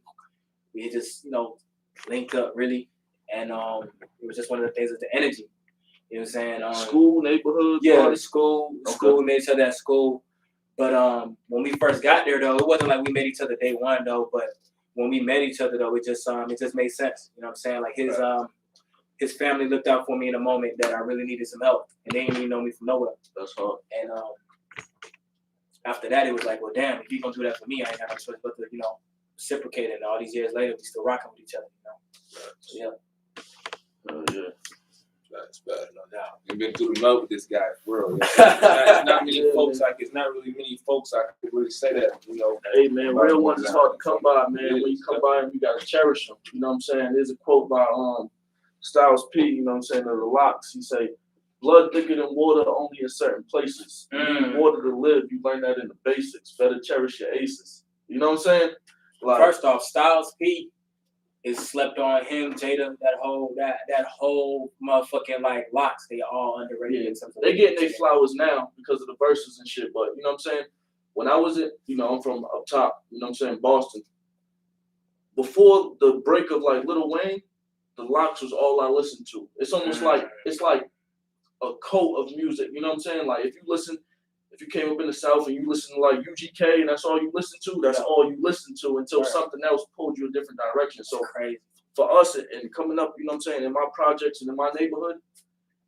We had just linked up really, and it was just one of the things with the energy. You know what I'm saying? School, neighborhood. Yeah, party? school, made each other at school. But when we first got there, though, it wasn't like we met each other day one, though. But when we met each other, though, it just made sense. You know what I'm saying? Like his family looked out for me in a moment that I really needed some help, and they didn't even know me from nowhere. That's hard. And after that, it was like, well, damn, if you gonna do that for me, I ain't got no choice but to, reciprocate. And all these years later, we still rocking with each other, So, yeah. Oh yeah. That's bad. No doubt. You've been through the mud with this guy, for real. It's not many folks. It's not really many folks I could really say that. Hey man, real ones is hard to come by, man. When you come by them, you gotta cherish them. You know what I'm saying? There's a quote by Styles P. You know what I'm saying? Of the Locks. He say, "Blood thicker than water, only in certain places. You need water to live. You learn that in the basics. Better cherish your aces." You know what I'm saying? Like, first off, Styles P is slept on. Him, Jada, that whole motherfucking like Locks. They all underrated. Yeah, they getting their flowers now because of the verses and shit. But you know what I'm saying? When I was I'm from up top. You know what I'm saying? Boston. Before the break of like Lil Wayne, the Locks was all I listened to. It's almost like a cult of music. You know what I'm saying? Like if you came up in the South and you listen to like UGK and that's all you listen to, that's all you listen to until something else pulled you a different direction. So crazy. For us and coming up, you know what I'm saying, in my projects and in my neighborhood,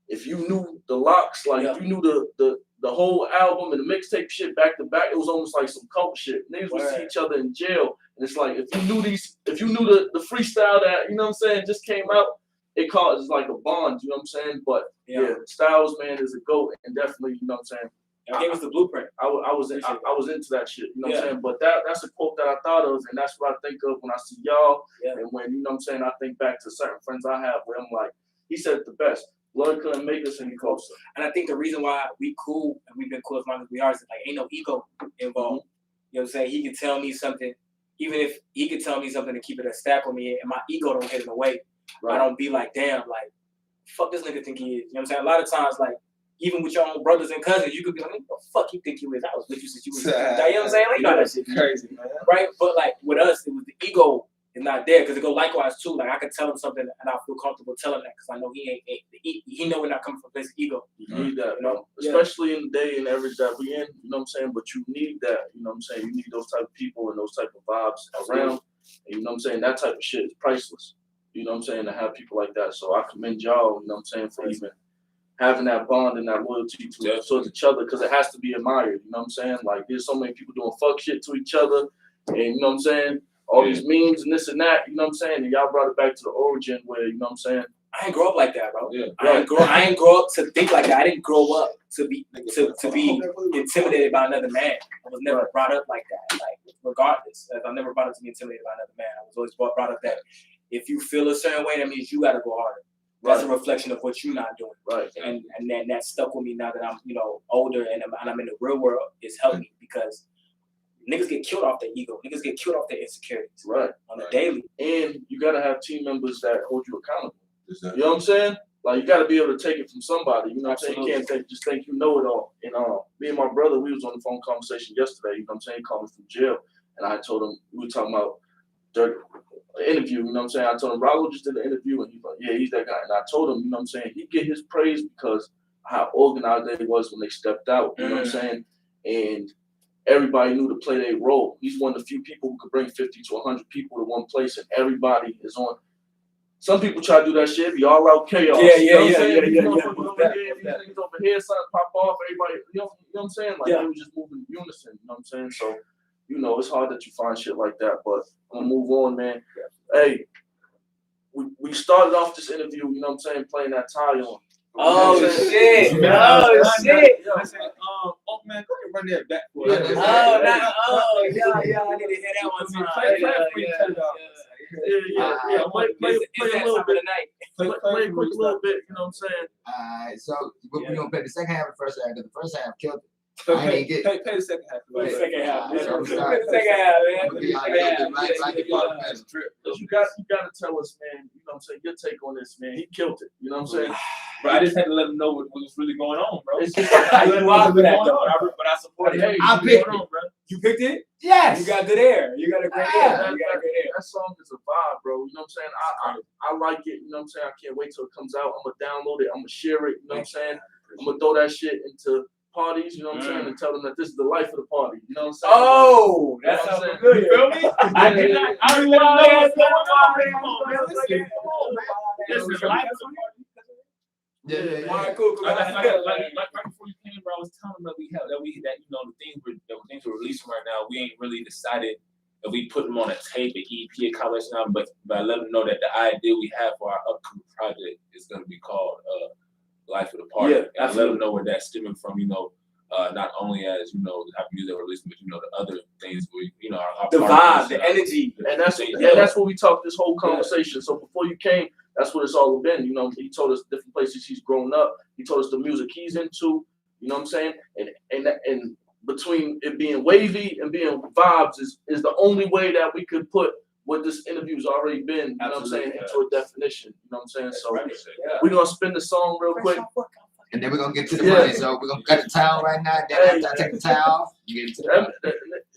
if you knew the Locks, like if you knew the whole album and the mixtape shit back to back, it was almost like some cult shit. Niggas would see each other in jail. And it's like if you knew the freestyle that, you know what I'm saying, just came out, it causes like a bond, you know what I'm saying? But yeah, Styles, man, is a GOAT and definitely, you know what I'm saying. It gave us the blueprint. I was into that shit, you know what I'm saying? But that's a quote that I thought of, and that's what I think of when I see y'all. And when, you know what I'm saying, I think back to certain friends I have where I'm like, he said it the best. Blood couldn't make us any closer. And I think the reason why we cool and we've been cool as long as we are is like ain't no ego involved. You know what I'm saying? He could tell me something, even if he could tell me something to keep it a stack on me and my ego don't get in the way. I don't be like, damn, like, fuck this nigga think he is. You know what I'm saying? A lot of times, like, even with your own brothers and cousins, you could be like, what the fuck you think you is? I was with you since you was, you know what I'm saying? Like, you know that shit. Crazy, man. Right? But like with us, it was the ego is not there because it go likewise too. Like I could tell him something and I feel comfortable telling that because I know he know we're not coming from a place of ego. You need that, you know? Especially in the day and age that we in, you know what I'm saying? But you need that, you know what I'm saying? You need those type of people and those type of vibes around. And you know what I'm saying? That type of shit is priceless. You know what I'm saying? To have people like that. So I commend y'all, you know what I'm saying, for even having that bond and that loyalty towards each other because it has to be admired. You know what I'm saying? Like there's so many people doing fuck shit to each other. And you know what I'm saying? All these memes and this and that, you know what I'm saying? And y'all brought it back to the origin where, you know what I'm saying? I ain't grow up like that, bro. Yeah. I ain't grow up to think like that. I didn't grow up to be intimidated by another man. I was never brought up like that. Like regardless, I was never brought up to be intimidated by another man. I was always brought up that if you feel a certain way, that means you got to go harder. That's a reflection of what you're not doing. Right. And then that stuck with me now that I'm older and I'm in the real world. It's helped me because niggas get killed off their ego. Niggas get killed off their insecurities. Right. On a daily. And you gotta have team members that hold you accountable. You know what I'm saying? Like you gotta be able to take it from somebody. You know what I'm saying? You can't just think you know it all. And me and my brother, we was on the phone conversation yesterday. You know what I'm saying? He called me from jail, and I told him we were talking about an interview. You know what I'm saying? I told him Rollo just did an interview, and he's like, yeah, he's that guy. And I told him, you know what I'm saying? He get his praise because how organized they was when they stepped out. You know what I'm saying? And everybody knew to play their role. He's one of the few people who could bring 50 to 100 people to one place, and everybody is on. Some people try to do that shit, be all out chaos. Yeah. Over here, something pop off, everybody, you know what I'm saying? Like, they were just moving in unison, you know what I'm saying? So, it's hard that you find shit like that, but I'm gonna move on, man. Hey, we started off this interview, you know what I'm saying, playing that tie on. Oh shit! Listen, man, go ahead and run that back for us. Yeah, I need to hear that one time. Play a little bit tonight. Play a quick little bit, you know what I'm saying? Alright, so we're gonna play the second half of the first half, because the first half killed it. Play the second half. Play the second half. Alright, so we Play start. the second half, man. You gotta tell us, man, you know what I'm saying, your take on this, man. He killed it, you know what I'm saying? Bro, I just had to let him know what was really going on, bro. It's just But I supported Hey, it. I picked it. You picked it? Yes! You got good air. You got a great air. That song is a vibe, bro. You know what I'm saying? I like it. You know what I'm saying? I can't wait till it comes out. I'm gonna download it. I'm gonna share it. You know what I'm saying? I'm gonna throw that shit into parties. You know what I'm saying? And tell them that this is the life of the party. You know what I'm saying? Oh, that sounds good. You feel me? I did not. I don't know what's going on, man. Listen, Yeah. All right, cool. Like right before you came, bro, I was telling them that you know the things we're releasing right now, we ain't really decided if we put them on a tape, an EP, a college now, but I let them know that the idea we have for our upcoming project is going to be called Life of the Party. Yeah, and I let them know where that's stemming from. You know, not only as you know the type of music we're releasing, but you know the other things we, you know, our the vibe, the energy, and that's what we talked this whole conversation. So before you came, that's what it's all been. You know, he told us different places he's grown up. He told us the music he's into. You know what I'm saying? And between it being wavy and being vibes is the only way that we could put what this interview's already been. You know what I'm saying? Into a definition. You know what I'm saying? So we're gonna spin the song real quick. And then we're gonna get to the money. So we're gonna cut the towel right now. Then after I take the towel, you get to the money.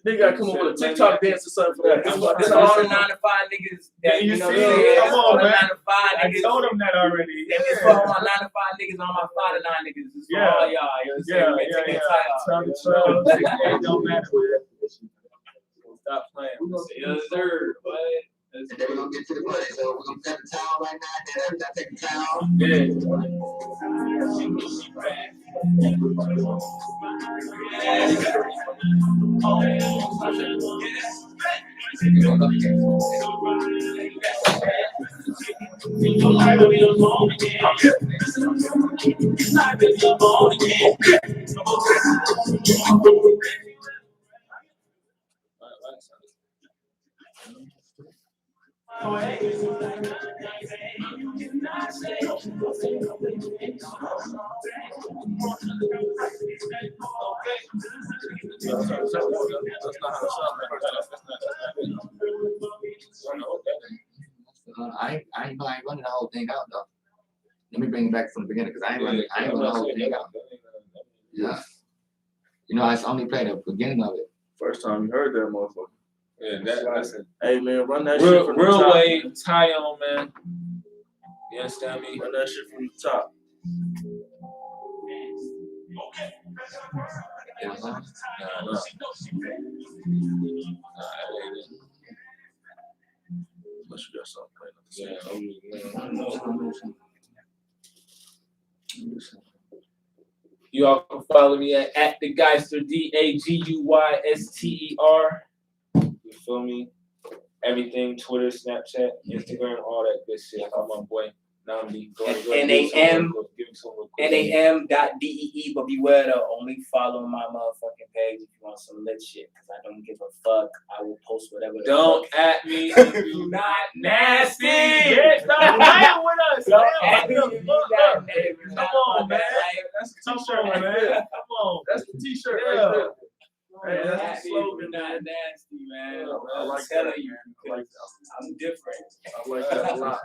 They gotta come up with a TikTok dance or something for that. It's all the 9 to 5 niggas that you you know. see, come on, man. 9 to 5 I niggas. told them that already. It's for all my 9 to 5 niggas, all my 5 to 9 niggas. It's for all y'all. You know what I'm saying? Take the tie off. It don't matter. Stop playing. Yes, sir. And then we're gonna get to the money. So we're gonna cut the towel right now. Then after I take the towel. I ain't running the whole thing out though. Let me bring it back from the beginning because I ain't running the whole thing out. Yeah. You know, I only played the beginning of it. First time you heard that motherfucker. Yeah, listen. Hey man, run that shit from the Real top. way, tie on, man. You understand me? Run that shit from the top. Nah. Unless you got something playing. You all can follow me at the Geister, DAGUYSTER. You feel me? Everything, Twitter, Snapchat, Instagram, all that good shit. I'm my boy. Namdi. NAM.DEE, but beware though, only follow my motherfucking page if you want some lit shit, because I don't give a fuck. I will post whatever the Don't fuck. at me if you not nasty. Yeah, stop playing with us. Don't at me if you not nasty. Come on, man. That's the t-shirt right there. Come on. That's the t-shirt right there. Hey, Don't that's at the me if slogan, you're not man. nasty, man. I like I'm telling that. you, I like that. I'm different. I like that a lot.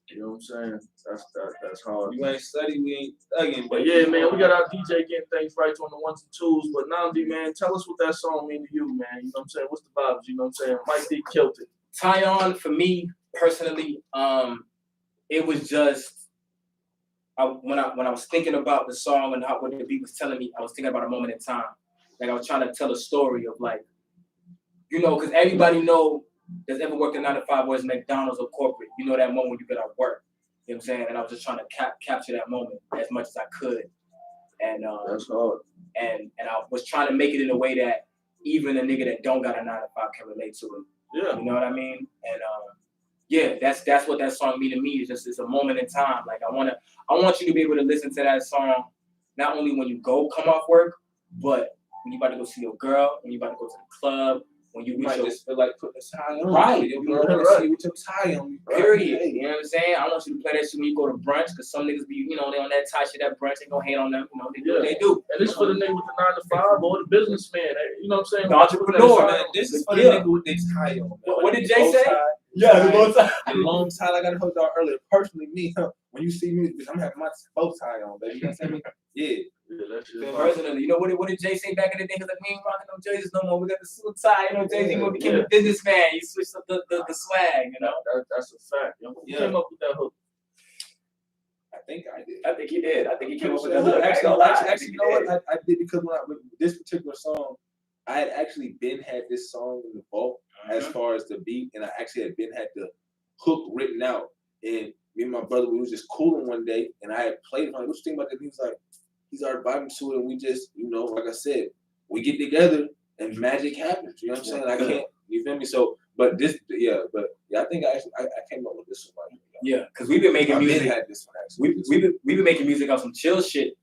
You know what I'm saying? That's hard. You ain't study, we ain't thugging. But yeah, man, we got our DJ getting things right on the ones and twos. But Namdi, man, tell us what that song mean to you, man. You know what I'm saying? What's the vibes? You know what I'm saying? Mike D killed it. Tie on for me personally, it was just when I was thinking about the song and what the beat was telling me, I was thinking about a moment in time. Like I was trying to tell a story of like, you know, because everybody know that's ever worked a 9 to 5, whether it's McDonald's or corporate, you know that moment when you get out work. You know what I'm saying? And I was just trying to capture that moment as much as I could. And that's hard. And I was trying to make it in a way that even a nigga that don't got a 9 to 5 can relate to it. Yeah. You know what I mean? And yeah, that's what that song mean to me. It's a moment in time. Like I want you to be able to listen to that song not only when you come off work, but when you about to go see your girl, when you about to go to the club, when you might just feel like putting a tie on. Right. You want to see with your tie on. Period. You know what I'm saying? I want you to play that shit when you go to brunch, because some niggas be, you know, they on that tie shit at brunch, they gonna hate on them. You know, they do what they do. And this for the nigga with the 9 to 5 or the businessman. You know what I'm saying? The entrepreneur. Man, this is for the nigga with their tie on. What did Jay say? Yeah, the bow tie. The long tie, like I told y'all earlier. Personally, me, when you see me, I'm having my bow tie on, baby. You know what I'm saying? Yeah. Personally, you know what did Jay say back in the day? Because like, we ain't rocking no jerseys no more. We got the suit tie. You know, Jay-Z became a businessman. He switched up the swag. You know, that's a fact. Who came up with that hook? I think I did. I think he did. I think he came up with that hook. Actually, you know what? I did, because with this particular song, I had actually had this song in the vault as far as the beat, and I actually had the hook written out. And me and my brother, we was just cooling one day, and I had played. I'm like, what you think about that? He was like, he's already vibing to it, and we just, you know, like I said, we get together and magic happens. You know what I'm saying? I can't. You feel me? So, but I think I came up with this one. Right? Yeah, because we've been making music. Had this one actually. We've been making music on some chill shit.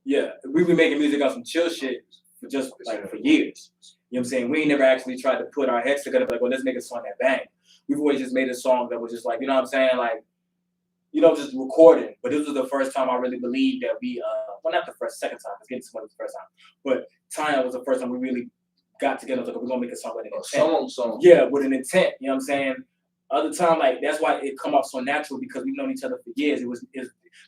Yeah, we've been making music on some chill shit for just like for years. You know what I'm saying? We ain't never actually tried to put our heads together like, well, let's make a song that bang. We've always just made a song that was just like, you know what I'm saying? Like, you know, just recording. But this was the first time I really believed that we, well, not the second time. It's getting somebody the first time. But Tanya was the first time we really got together. Like, we're gonna make a song with an intent. Song. Yeah, with an intent. You know what I'm saying? Other time, like that's why it come off so natural because we've known each other for years. It was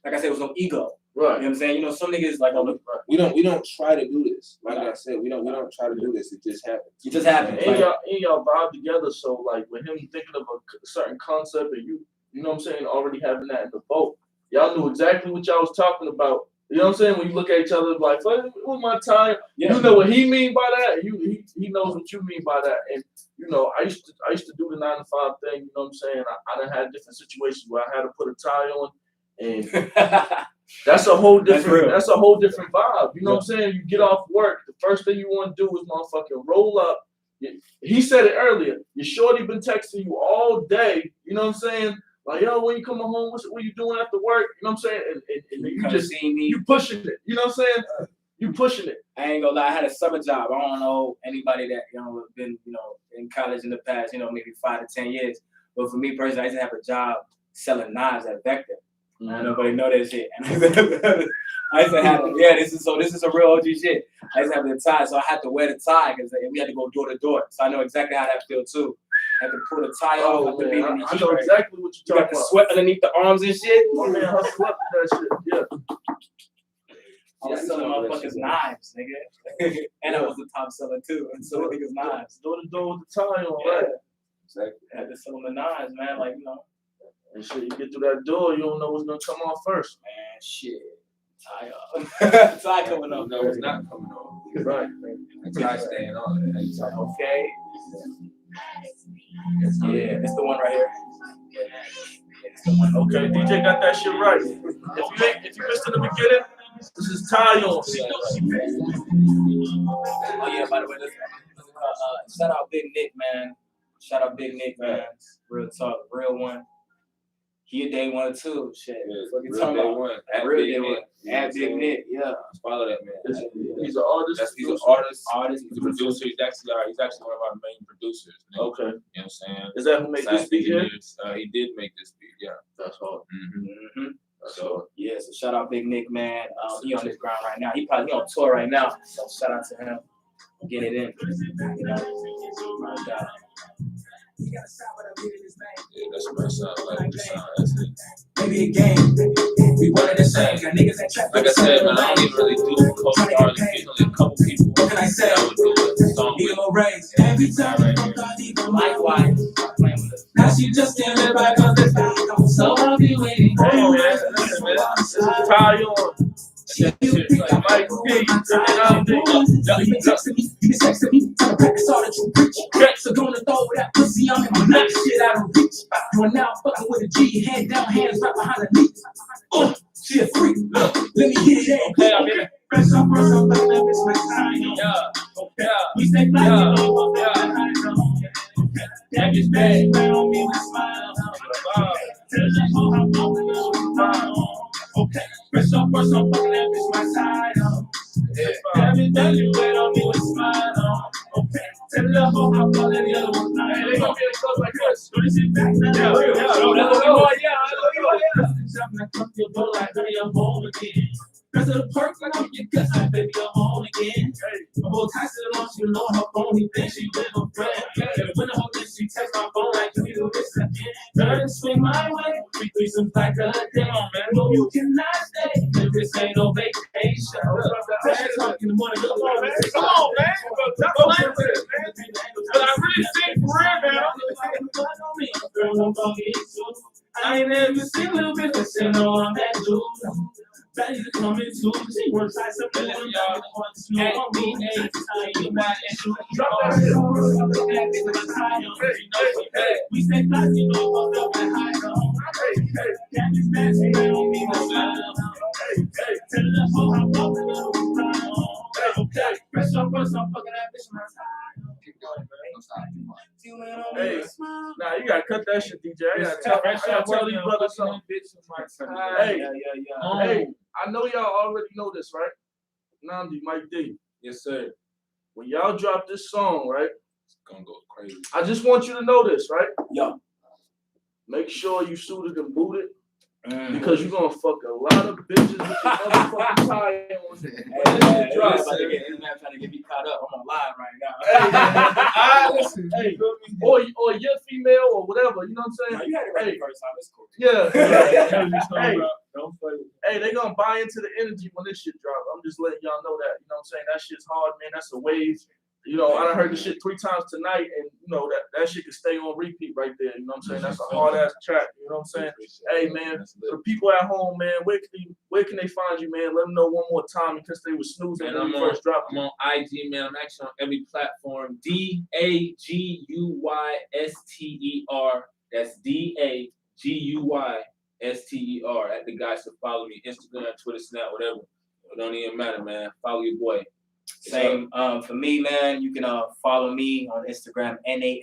like I said, it was no ego. Right. You know what I'm saying? You know, some niggas like, oh, look, we don't try to do this. Like I said, we don't try to do this. It just happens. it just happened. And y'all vibe together. So like with him thinking of a certain concept and you know what I'm saying, already having that in the boat, y'all knew exactly what y'all was talking about. You know what I'm saying? When you look at each other like, what's my time? Yeah. You know what he mean by that. He knows what you mean by that. And you know, I used to do the 9 to 5 thing. You know what I'm saying? I done had different situations where I had to put a tie on, and that's a whole different. That's a whole different vibe. You know what I'm saying? You get off work, the first thing you want to do is motherfucking roll up. He said it earlier. Your shorty been texting you all day. You know what I'm saying? Like, yo, when you coming home, what you doing after work? You know what I'm saying? And you just see me. You pushing it. You know what I'm saying? You pushing it. I ain't gonna lie, I had a summer job. I don't know anybody that, you know, been, you know, in college in the past, you know, maybe 5 to 10 years. But for me personally, I used to have a job selling knives at Vector. Mm-hmm. Nobody know that shit. I used to have this is a real OG shit. I used to have the tie, so I had to wear the tie because we had to go door to door. So I know exactly how that feels too. I had to pull the tie off. I know exactly what you're talking about. You got the sweat underneath the arms and shit. Oh man, I slept with that shit. Yeah. I was selling motherfuckers knives, nigga. And I was the top seller too. And selling niggas knives. Door to door with the tie on, yeah. Right? Exactly. I had to sell them the knives, man. Like, you know. And shit, you get through that door, you don't know what's gonna come off first. Man, shit. Tie up. Tie coming up. No, it's not coming off. Right. The tie staying on. Okay. Yeah, it's the one right here. Okay, DJ got that shit right. If you missed in the beginning, this is tie on. Oh yeah, by the way, shout out Big Nick, man. Shout out Big Nick, man. Real talk, real one. He a day one too. Shit. What you talking about? One. Real day one. At Big Nick, yeah. Follow that man. He's an artist. He's an artist. He's a producer. He's actually one of our main producers. Okay. You know what I'm saying? Is that who made this beat here? He did make this beat, yeah. That's hard. Mm-hmm. So yeah, so shout out Big Nick, man. He on his ground right now. He probably on tour right now. So shout out to him. Get it in. You know. yeah, that's my sound. Like the sound. That's it. Maybe a game. We wanted the same. Got niggas that trap. Like I said, man, I don't even really do co-stars. There's only a couple people. What can I say? That would do a song Need with. more raise. Every time Right I here. thought even Likewise. now she just can't live back on the time. So I'll be waiting. Hey man, listen, man. This is tie on. Mike P, you texting me, you texting me, tell the practice all that you preach. So gonna throw that pussy on him, I'm not shit out of reach. You are now fucking with a G, head down, hands right behind the knee. She a freak, look, let me get it in. Okay, I'm in. Press up, like that bitch my time. Yeah. We stay fly, Yeah. you know, that bitch bad, bad on me with a smile. Tell that hoe I'm walking on. Okay, press up, fucking that bitch my side. That bitch bad, you wait on me with a smile. Okay, tell that hoe I'm walking the other one. Hey, they gonna get it close like this. Put this shit back now. Yeah. Cause of the perk, like I'm your cousin, baby, I'm home again. My boy Tyson on, she know her phone, he thinks she with a friend. When the whole thing, she text my phone like you do this again. Turn and swing my way, we threesomes like a day. No, you cannot stay, if this ain't no vacation. Fresh talk in the morning, Come on, man. Stop playing with it, man. But I really think for real, man. I ain't never seen a little bit of shit, no, I'm that dude. Ready to come into she works like something that y'all want to know on me. We stay fly, you know, fucked up and high. Got this nasty, I don't mean no smile. Tell the whole I'm up and little smile. Fresh off, I'm fucking that bitch my time. Keep going, man. Don't stop too much. Hey, nah, you gotta cut that shit, DJ. I gotta tell these brothers something. Hey, hey, I know y'all already know this, right? Namdi, Mike D. Yes, sir. When y'all drop this song, right? It's gonna go crazy. I just want you to know this, right? Yeah. Make sure you suited and booted. Because you're gonna fuck a lot of bitches with your motherfucking tie on. Hey, Drop, about to get internet trying to get me caught up. I'm on live right now. Listen, hey, or you're female or whatever, you know what I'm No, saying? you had it right the first time. It's cool. Yeah. Hey, they gonna buy into the energy when this shit drop. I'm just letting y'all know that. You know what I'm saying? That shit's hard, man. That's a wave. You know, I done heard this shit 3 times tonight, and you know that shit can stay on repeat right there. You know what I'm saying? That's a hard ass track. You know what I'm saying? Hey man, for the people at home, man, where can they find you, man? Let them know one more time in case they was snoozing when you first dropped. I'm on IG, man. I'm actually on every platform. DAGUYSTER. That's DAGUYSTER. At the guys to follow me. Instagram, Twitter, Snap, whatever. It don't even matter, man. Follow your boy. Same for me, man. You can follow me on Instagram, nam.dee,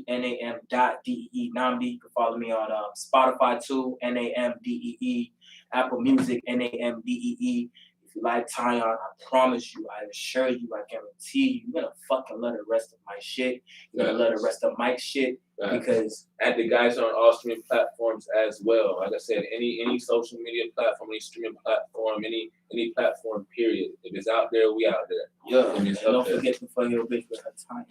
nam.dee, Namdi. You can follow me on Spotify too, NAMDEE, Apple Music, NAMDEE. If you like Tyon, I promise you, I assure you, I guarantee you, you're gonna fucking love the rest of my shit. You're gonna love the rest of Mike's shit. Because at the guys on all streaming platforms as well. Like I said, any social media platform, any streaming platform, any platform, period. If it's out there, we out there. yeah, And and don't forget to fuck your bitch with her time.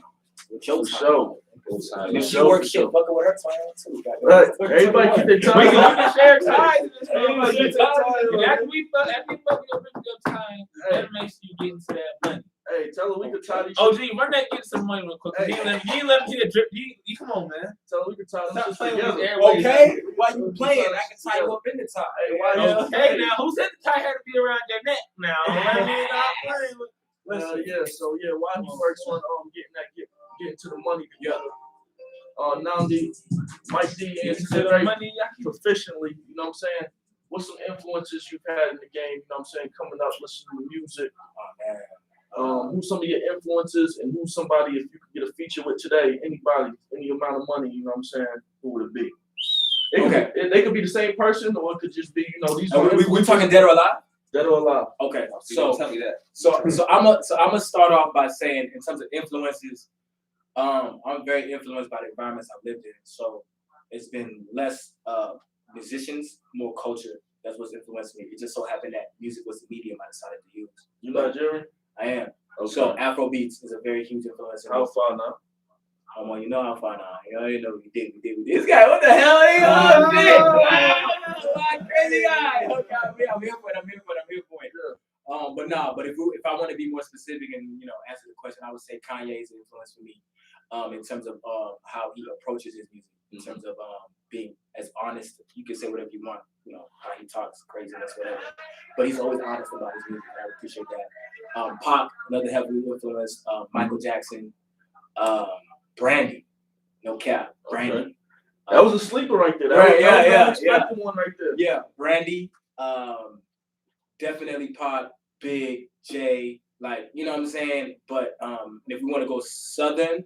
With your time. Show. If she works shit, fuck her with her time too. Right. Everybody keep their time. We can share ties in this Everybody motherfucker. keep their time. And after we fuck your bitch with your time, that makes you get into that money. Hey, tell her we can tie these. Oh, gee, run that get some money real quick. You ain't let me get a drip. You come on, man. Tell her we can tie Stop these playing together. with these airways. Okay, while you playing, I can tie you up in the top. Hey, why Okay, now who said the tie had to be around your neck? Now, I mean, I'm playing with. So while he works on getting to the money together. Namdi, Mike D answered it very proficiently, you know what I'm saying? What's some influences you've had in the game, you know what I'm saying, coming up, listening to music? Who's some of your influences and who's somebody, if you could get a feature with today, anybody, any amount of money, you know what I'm saying, who would it be? They could be the same person or it could just be, you know, these are we talking dead or alive? Dead or alive. Okay, So tell me that. So I'm gonna start off by saying in terms of influences, I'm very influenced by the environments I've lived in. So it's been less musicians, more culture. That's what's influenced me. It just so happened that music was the medium I decided to use. You Nigerian? I am. Okay. So Afrobeats is a very huge influence. How far now? You know how far now. You know we did. This guy, what the hell are you on? Crazy guy. Okay, I'm here for it. But if I want to be more specific and answer the question, I would say Kanye is an influence for me. In terms of how he approaches his music, in terms of being as honest. You can say whatever you want, how he talks, craziness, whatever. But he's always honest about his music. I appreciate that. Pac, another heavily influenced. Michael Jackson, Brandy, no cap, Brandy. Okay. That was a sleeper right there. Right, That was an one right there. Yeah, Brandy, definitely Pac, Big, Jay, like, you know what I'm saying? But if we want to go Southern,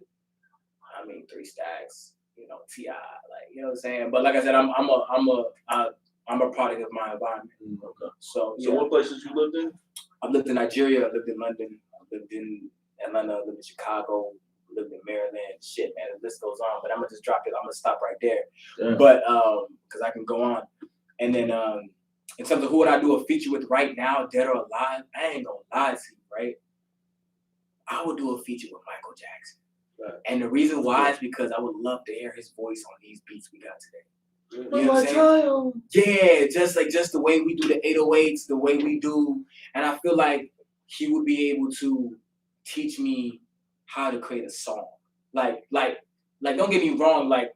I mean 3 Stacks, T.I., like, you know what I'm saying? But like I said, I'm a product of my environment. Okay. So what places you lived in? I've lived in Nigeria, I've lived in London, I've lived in Atlanta, I've lived in Chicago, lived in Maryland. Shit, man, the list goes on. But I'm gonna just drop it. I'm gonna stop right there. Yeah. But because I can go on. And then in terms of who would I do a feature with right now, dead or alive, I ain't gonna lie to you, right? I would do a feature with Michael Jackson. Right. And the reason why is because I would love to hear his voice on these beats we got today. You know what I'm saying? Yeah, just the way we do the 808s, the way we do, and I feel like he would be able to teach me how to create a song. Like, don't get me wrong, like,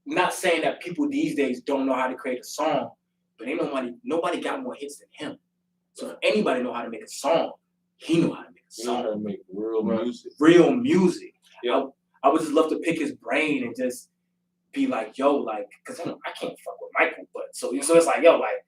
I'm not saying that people these days don't know how to create a song, but ain't nobody got more hits than him. So if anybody know how to make a song, he know how to make a song. He know how to make real music. Real music. Yeah. I would just love to pick his brain and just be like, yo, like, cause I can't fuck with Michael, but so it's like, yo, like,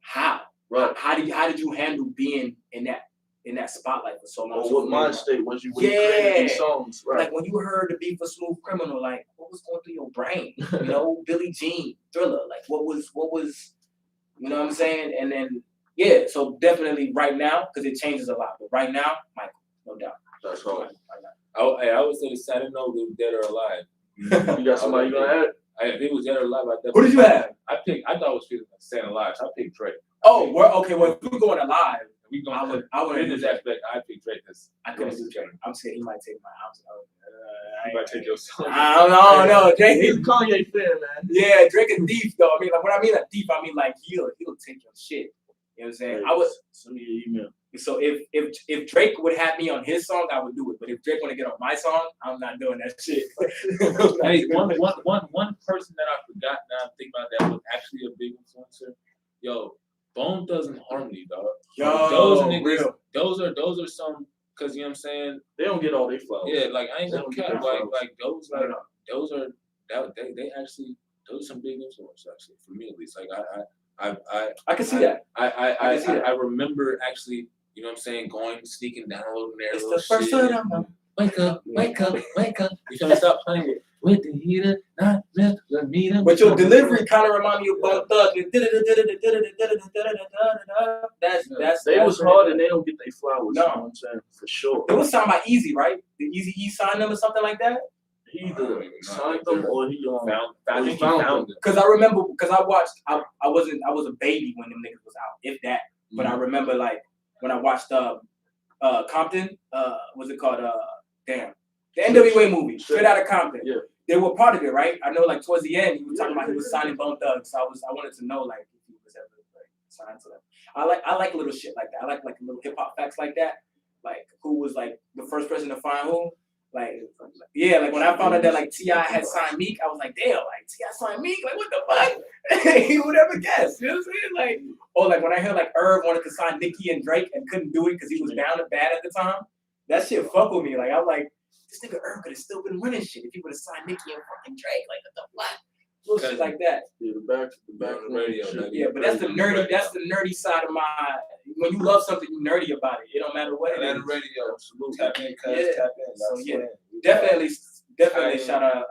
how? Right. How did you handle being in that spotlight for so long? Or what mind state was you when you created these songs? Right. Like when you heard the beat for Smooth Criminal, like what was going through your brain? You know, Billie Jean, Thriller, like what was, you know what I'm saying? And then yeah, so definitely right now, because it changes a lot. But right now, Michael, no doubt. That's hard. I would say the sad note was Dead or Alive. You got somebody you gonna add? If it was Dead or Alive, I definitely. Who did you have? I thought it was Staying Alive. So I picked Drake. Oh, okay. Well, if we're going alive, We I going would. business aspect. I picked Drake because I couldn't do Drake. I'm scared he might take my. he might take your song. I don't know. Drake He's is a Kanye fan, man. yeah. Drake is deep though. I mean, like when I mean like deep, I mean like he'll take your shit. You know what I'm saying? I would. Send me an email. So if Drake would have me on his song, I would do it. But if Drake want to get on my song, I'm not doing that shit. Hey, one person that I forgot now I'm thinking about that was actually a big influencer. Yo, Bone Thugs – Harmony, dog. Yo, those niggas, real. those are some, cause you know what I'm saying. They don't get all their flowers. Yeah, like I ain't They gonna don't get cap. their flowers. Like those are they actually those are some big influence actually for me at least. Like I can see that. I remember actually. You know what I'm saying? Sneaking, downloading their It's little the first shit. time. Wake up. You trying to stop playing with the heater, not with the meter. But your delivery kind of remind me of Bone Thugs. That's They was hard and they don't get their flowers. No. You know what I'm saying? For sure. It was signed by Easy, right? The Easy E signed them or something like that. He either signed them or he found them. Because I remember, because I watched, I was a baby when them niggas was out, if that. But I remember like when I watched Compton, what's it called? The NWA movie, Straight Outta Compton. Yeah. They were part of it, right? I know, like towards the end, he was talking about he was signing Bone Thugs. So I wanted to know like if he was ever like signed to them. I like little shit like that. I like little hip hop facts like that. Like who was like the first person to find who? Like yeah, like when I found out that like T.I. had signed Meek, I was like, damn, like T.I. signed Meek, like what the fuck? He would never guess. You know what I'm saying? Like, or like when I heard like Irv wanted to sign Nicki and Drake and couldn't do it because he was down and bad at the time. That shit fuck with me. Like I'm like, this nigga Irv could have still been running shit if he would have signed Nicki and fucking Drake. Like what the fuck? Little shit like that. Yeah, the back radio. Yeah, but that's the nerdy side of my. When you love something, you nerdy about it. It don't matter what it is. Radio, absolutely. Tap in, Yeah. tap in. So That's yeah, what- definitely shout out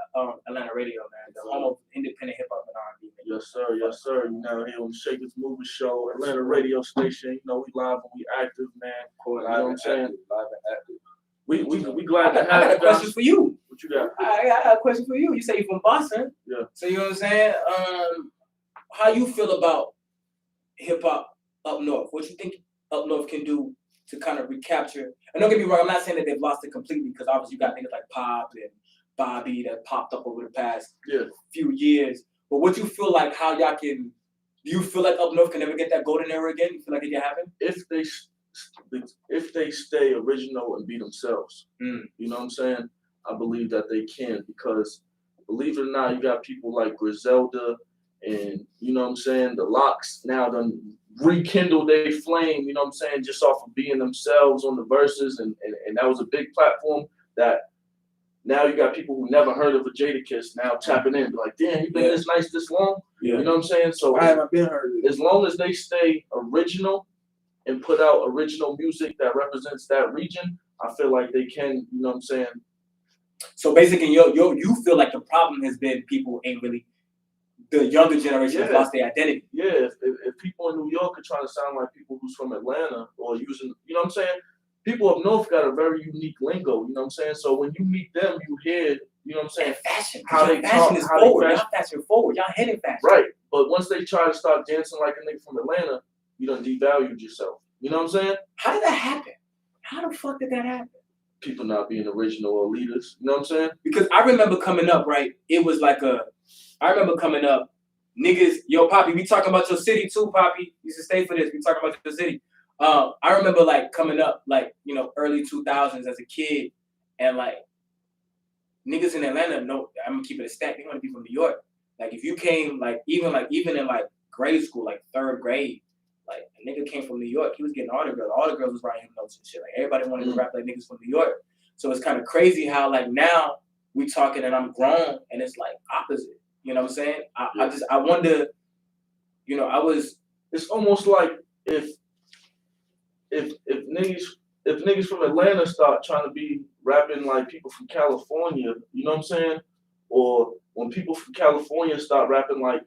Atlanta Radio, man. The home of independent hip hop and R&B. Yes, sir. Yes, sir. You now here on the Shakers Movie Show, Atlanta radio station. You know, we live and we active, man. You know what I'm saying? Live and active. We glad to I got have a you question guys. for you. What you got? I got a question for you. You say you're from Boston. Yeah. So you know what I'm saying? How you feel about hip hop up north? What you think up north can do to kind of recapture? And don't get me wrong, I'm not saying that they've lost it completely because obviously you got niggas like Pop and Bobby that popped up over the past few years. But what you feel like how y'all can? Do you feel like up north can never get that golden era again? You feel like it can happen? If they stay original and be themselves, Mm. you know what I'm saying? I believe that they can because, believe it or not, you got people like Griselda and, you know what I'm saying, the Locks now done rekindle their flame, you know what I'm saying, just off of being themselves on the verses, and that was a big platform that now you got people who never heard of a Jadakiss now tapping in, like, damn, you been this nice this long? Yeah. You know what I'm saying? So Why haven't I been heard of it? as long as they stay original and put out original music that represents that region, I feel like they can, you know what I'm saying? So basically, you feel like the problem has been people ain't really, the younger generation has lost their identity. Yeah, if people in New York are trying to sound like people who's from Atlanta or using, you know what I'm saying? People up north got a very unique lingo, you know what I'm saying? So when you meet them, you hear, you know what I'm saying? And fashion. How they fashion talk, is how they forward. fashion. Y'all fashion forward. Y'all heading fashion. Right. But once they try to start dancing like a nigga from Atlanta, you done devalued yourself. You know what I'm saying? How did that happen? How the fuck did that happen? People not being original or leaders. You know what I'm saying? Because I remember coming up, right? It was like I remember coming up, niggas, yo, Poppy, we talking about your city too, Poppy. You should stay for this. We talking about your city. I remember like coming up, like, you know, early 2000s as a kid, and like niggas in Atlanta, no, I'm gonna keep it a stack. They want to be from New York. Like if you came, like even in like grade school, like third grade, like a nigga came from New York, he was getting all the girls. All the girls was writing him notes and shit. Like everybody wanted to rap like niggas from New York. So it's kind of crazy how like now we talking and I'm grown and it's like opposite. You know what I'm saying? I wonder, you know, it's almost like if niggas from Atlanta start trying to be rapping like people from California, you know what I'm saying? Or when people from California start rapping like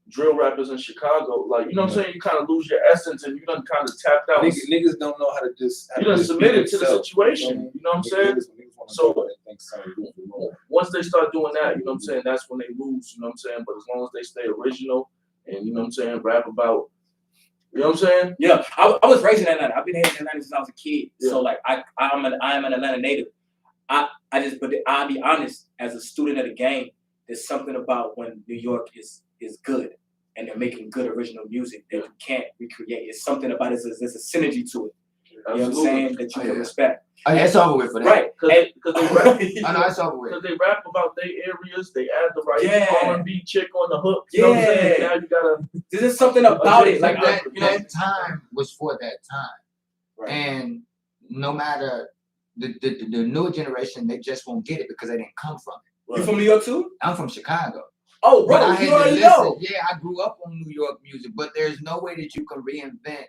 drill rappers in Chicago, like, you know what I'm saying? You kind of lose your essence and you done kind of tapped out. Niggas don't know how to just. You done submitted to the situation, you know what I'm saying? So once they start doing that, you know what I'm saying, that's when they lose, you know what I'm saying? But as long as they stay original and, you know what I'm saying, rap about, you know what I'm saying? Yeah, I was raised in Atlanta. I've been here in Atlanta since I was a kid. Yeah. So like I am an Atlanta native. But I'll be honest, as a student of the game, there's something about when New York is good and they're making good original music that you can't recreate. It's something about it. There's a synergy to it. You know what I'm saying? That you can respect. Oh yeah, it's over with for that. Right. Because they rap. I know it's over with. Because they rap about their areas, they add the right Yeah. R&B chick on the hook. You know what I'm saying? Yeah. Now you gotta. There's just something about it. Like that, you know, that time was for that time, right. and no matter the newer generation, they just won't get it because they didn't come from it. You from New York too? I'm from Chicago. Oh, bro, But I had you to already listen. know. Yeah, I grew up on New York music, but there's no way that you can reinvent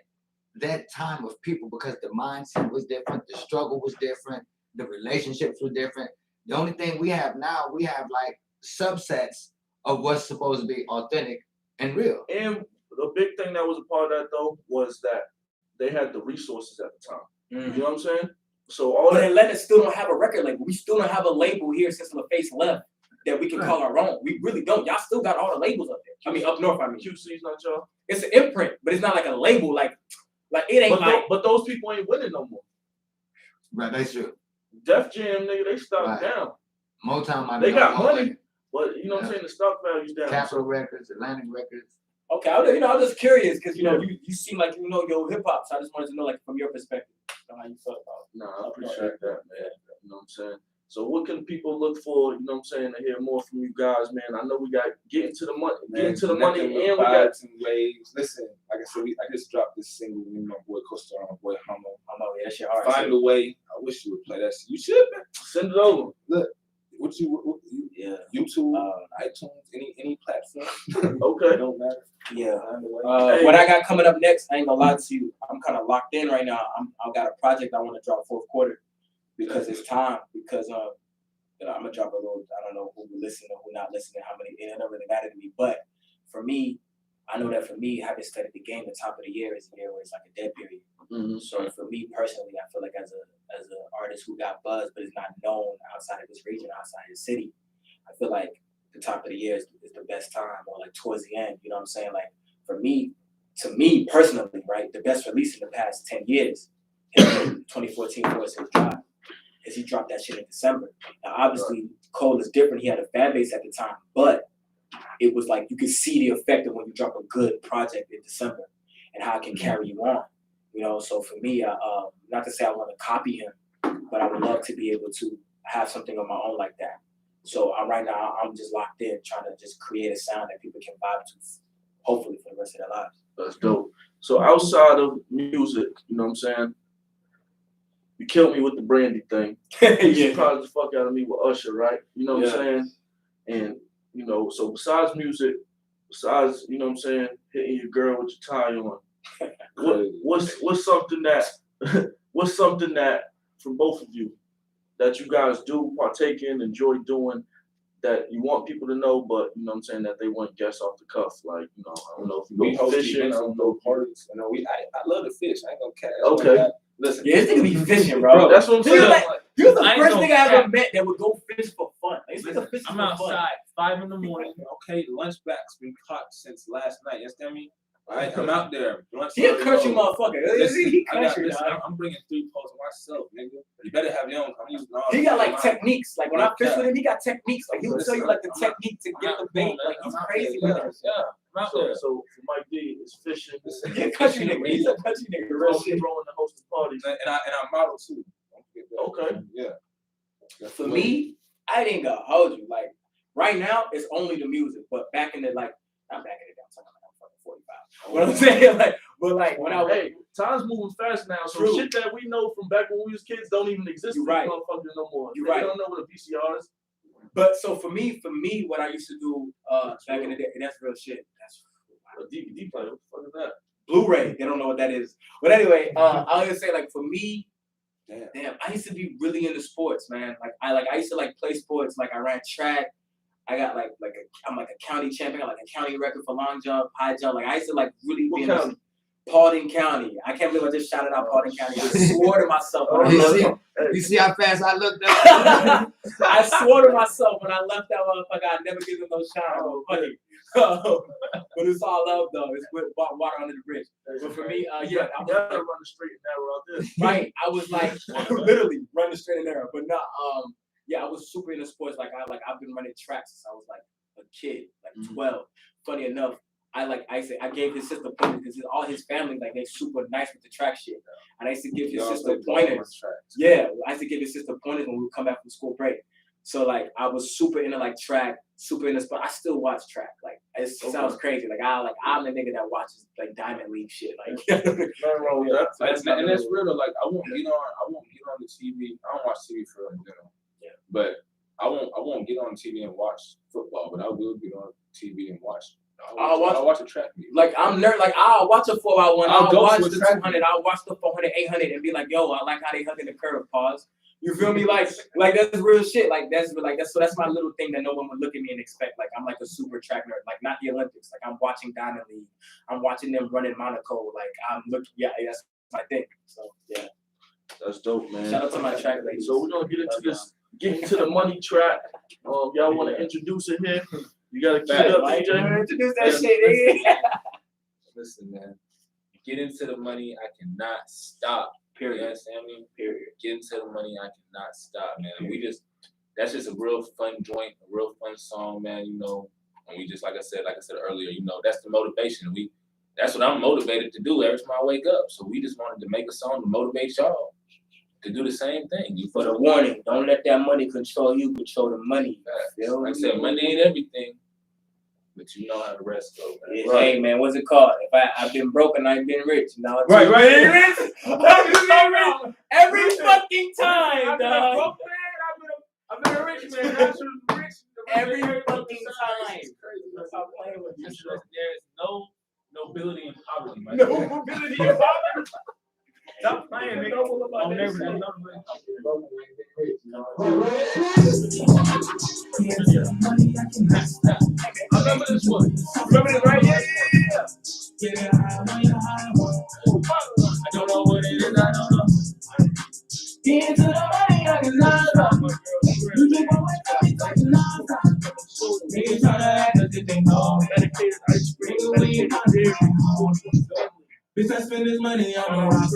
that time of people because the mindset was different, the struggle was different, the relationships were different. The only thing we have now, we have like subsets of what's supposed to be authentic and real. And the big thing that was a part of that though was that they had the resources at the time. You know what I'm saying? So all But that. Atlanta still don't have a record label. We still don't have a label here since LaFace left that we can call our own. We really don't. Y'all still got all the labels up there. I mean, up north. I mean, QC's not y'all. it's an imprint, but it's not like a label. Like it ain't But those people ain't winning no more. Right, that's true. Def Jam, nigga, they stopped down. Motown might They be got on money, winning. but you know what I'm saying, the stock value's down. Capitol Records, Atlantic Records. Okay, I'm just curious because you know you seem like you know your hip hop, so I just wanted to know like from your perspective, how you felt about it. No, I appreciate that, man. You know what I'm saying? So what can people look for, you know what I'm saying, to hear more from you guys, man? I know we got get into the money, and we got some waves. Listen, like I said, I just dropped this single with my boy Costa, my boy Homo. Yeah, that shit hard. Find a way. I wish you would play that. You should, man. Send it over. Look, YouTube, iTunes, any platform. Okay. It don't matter. Yeah. What I got coming up next, I ain't gonna lie to you. I'm kind of locked in right now. I've got a project I want to drop fourth quarter because it's time. Because you know, I'm gonna drop a little. I don't know who will listen or who not listening. How many? It don't really matter to me. But for me, I know that for me, having studied the game, the top of the year is a year where it's like a dead period. Mm-hmm. So for me personally, I feel like as an artist who got buzz but is not known outside of this region, outside of the city, I feel like the top of the year is the best time, or like towards the end. You know what I'm saying? Like for me, to me personally, right, the best release in the past 10 years is 2014 Force His Drive, because he dropped that shit in December. Now obviously Cole is different. He had a fan base at the time, but it was like you could see the effect of when you drop a good project in December and how it can carry you on. You know, so for me, not to say I want to copy him, but I would love to be able to have something of my own like that. So right now, I'm just locked in, trying to just create a sound that people can vibe to, hopefully for the rest of their lives. That's dope. So outside of music, you know what I'm saying? You killed me with the Brandy thing. You surprised the fuck out of me with Usher, right? You know what I'm saying? And, you know, so besides music, besides, you know what I'm saying, hitting your girl with your tie on, what's something that from both of you that you guys do partake in, enjoy doing, that you want people to know, but you know what I'm saying, that they want guess off the cuff? Like, you know, I don't know if you go fishing, I don't know parties. You know, I love to fish. I ain't gonna catch. Okay. Listen, Yeah, this nigga be fishing, bro. That's what I'm saying. You're the first nigga I ever met that would go fish for fun. I'm outside 5 in the morning. Okay, lunchback's been caught since last night. You understand me? All right, I'm out there. He a country motherfucker. He country, I'm bringing 3 poles myself, nigga. You better have your own. I'm using all. He got like techniques. Like when I fish with him, he got techniques. Like he will tell you like the technique to get the bait. Like he's crazy. Yeah, I'm out there. So for Mike D, it's fishing. He's a country nigga. He's a country nigga. Real shit. Throwing the hosting parties. And I model too. Okay. Yeah. For me, I ain't gonna hold you. Like right now, it's only the music. But back in the not back in the day, I'm talking about fucking 45. What I'm saying, like when time's moving fast now, so True. shit that we know from back when we was kids don't even exist. You're right. Motherfuckers no more. You're They right. don't know what a VCR is. But so for me, what I used to do back in the day, and that's real shit. That's A DVD player. What the fuck is that? Blu-ray. They don't know what that is. But anyway, I was gonna say like for me, damn, I used to be really into sports, man. I used to like play sports. Like I ran track. I got I'm like a county champion. I got like a county record for long jump, high jump. Like I used to like really be in Paulding County. I can't believe I just shouted out Paulding County. I swore to myself when I left. You see how fast I looked up? I swore to myself when I left that motherfucker, I'd never give him no shine. Funny. But it's all love though. It's with water under the bridge. But for me, yeah, I was run the straight and narrow out there. right. I was like literally running straight and narrow. But not yeah, I was super into sports. I've been running track since I was like a kid, like 12. Funny enough, I gave his sister pointers because all his family, like, they super nice with the track shit. And I used to give his sister pointers. Yeah, I used to give his sister pointers when we would come back from school break. So, like, I was super into, like, track, super into sport. I still watch track. Like, it sounds crazy. I'm the nigga that watches, like, Diamond League shit. Like, nothing wrong with that. And that's real, though. Like, I won't get on the TV. I don't watch TV for, like, yeah. But I won't get on TV and watch football, but I will get on TV and watch. I'll watch a track meet. Like, I'm nerd. Like, I'll watch a 4x1. I'll watch the 200. I'll watch the 400, 800, and be like, yo, I like how they hugging the curve. Pause. You feel me? Like that's real shit. That's my little thing that no one would look at me and expect. Like, I'm like a super track nerd. Like, not the Olympics. Like, I'm watching Diamond League. I'm watching them run in Monaco. Like, I'm looking. Yeah, that's my thing. So yeah. That's dope, man. Shout out to my track ladies. So we're gonna get into the money track. Y'all want to introduce it here? You gotta keep it up, DJ. Introduce that shit, nigga. Listen, man. Get into the money. I cannot stop. Period. You understand me? Period. Get into the money. I cannot stop, man. Period. That's just a real fun joint, a real fun song, man. You know, and we just like I said earlier, you know, that's the motivation. That's what I'm motivated to do every time I wake up. So we just wanted to make a song to motivate y'all to do the same thing. But a warning: don't let that money control you. Control the money. Like I said, money ain't everything, but you know how the rest go, man. Yeah, hey, man, what's it called? If I've been broke and I've been rich. Now it's Right. Every fucking time, dog. I've been a rich man. That's rich. Every fucking time. Stop playing with this. There is no nobility in poverty, man. No mobility in poverty. Stop playing, nigga. I'll never do I remember this one. Remember this, right? Yeah. I don't know what it is. I don't know. Get into the money, I cannot stop. You keep on waiting, I cannot stop. Niggas tryna act as if they know. Medicated ice cream, weed, my dear. Bitch, I spend this money on the rock.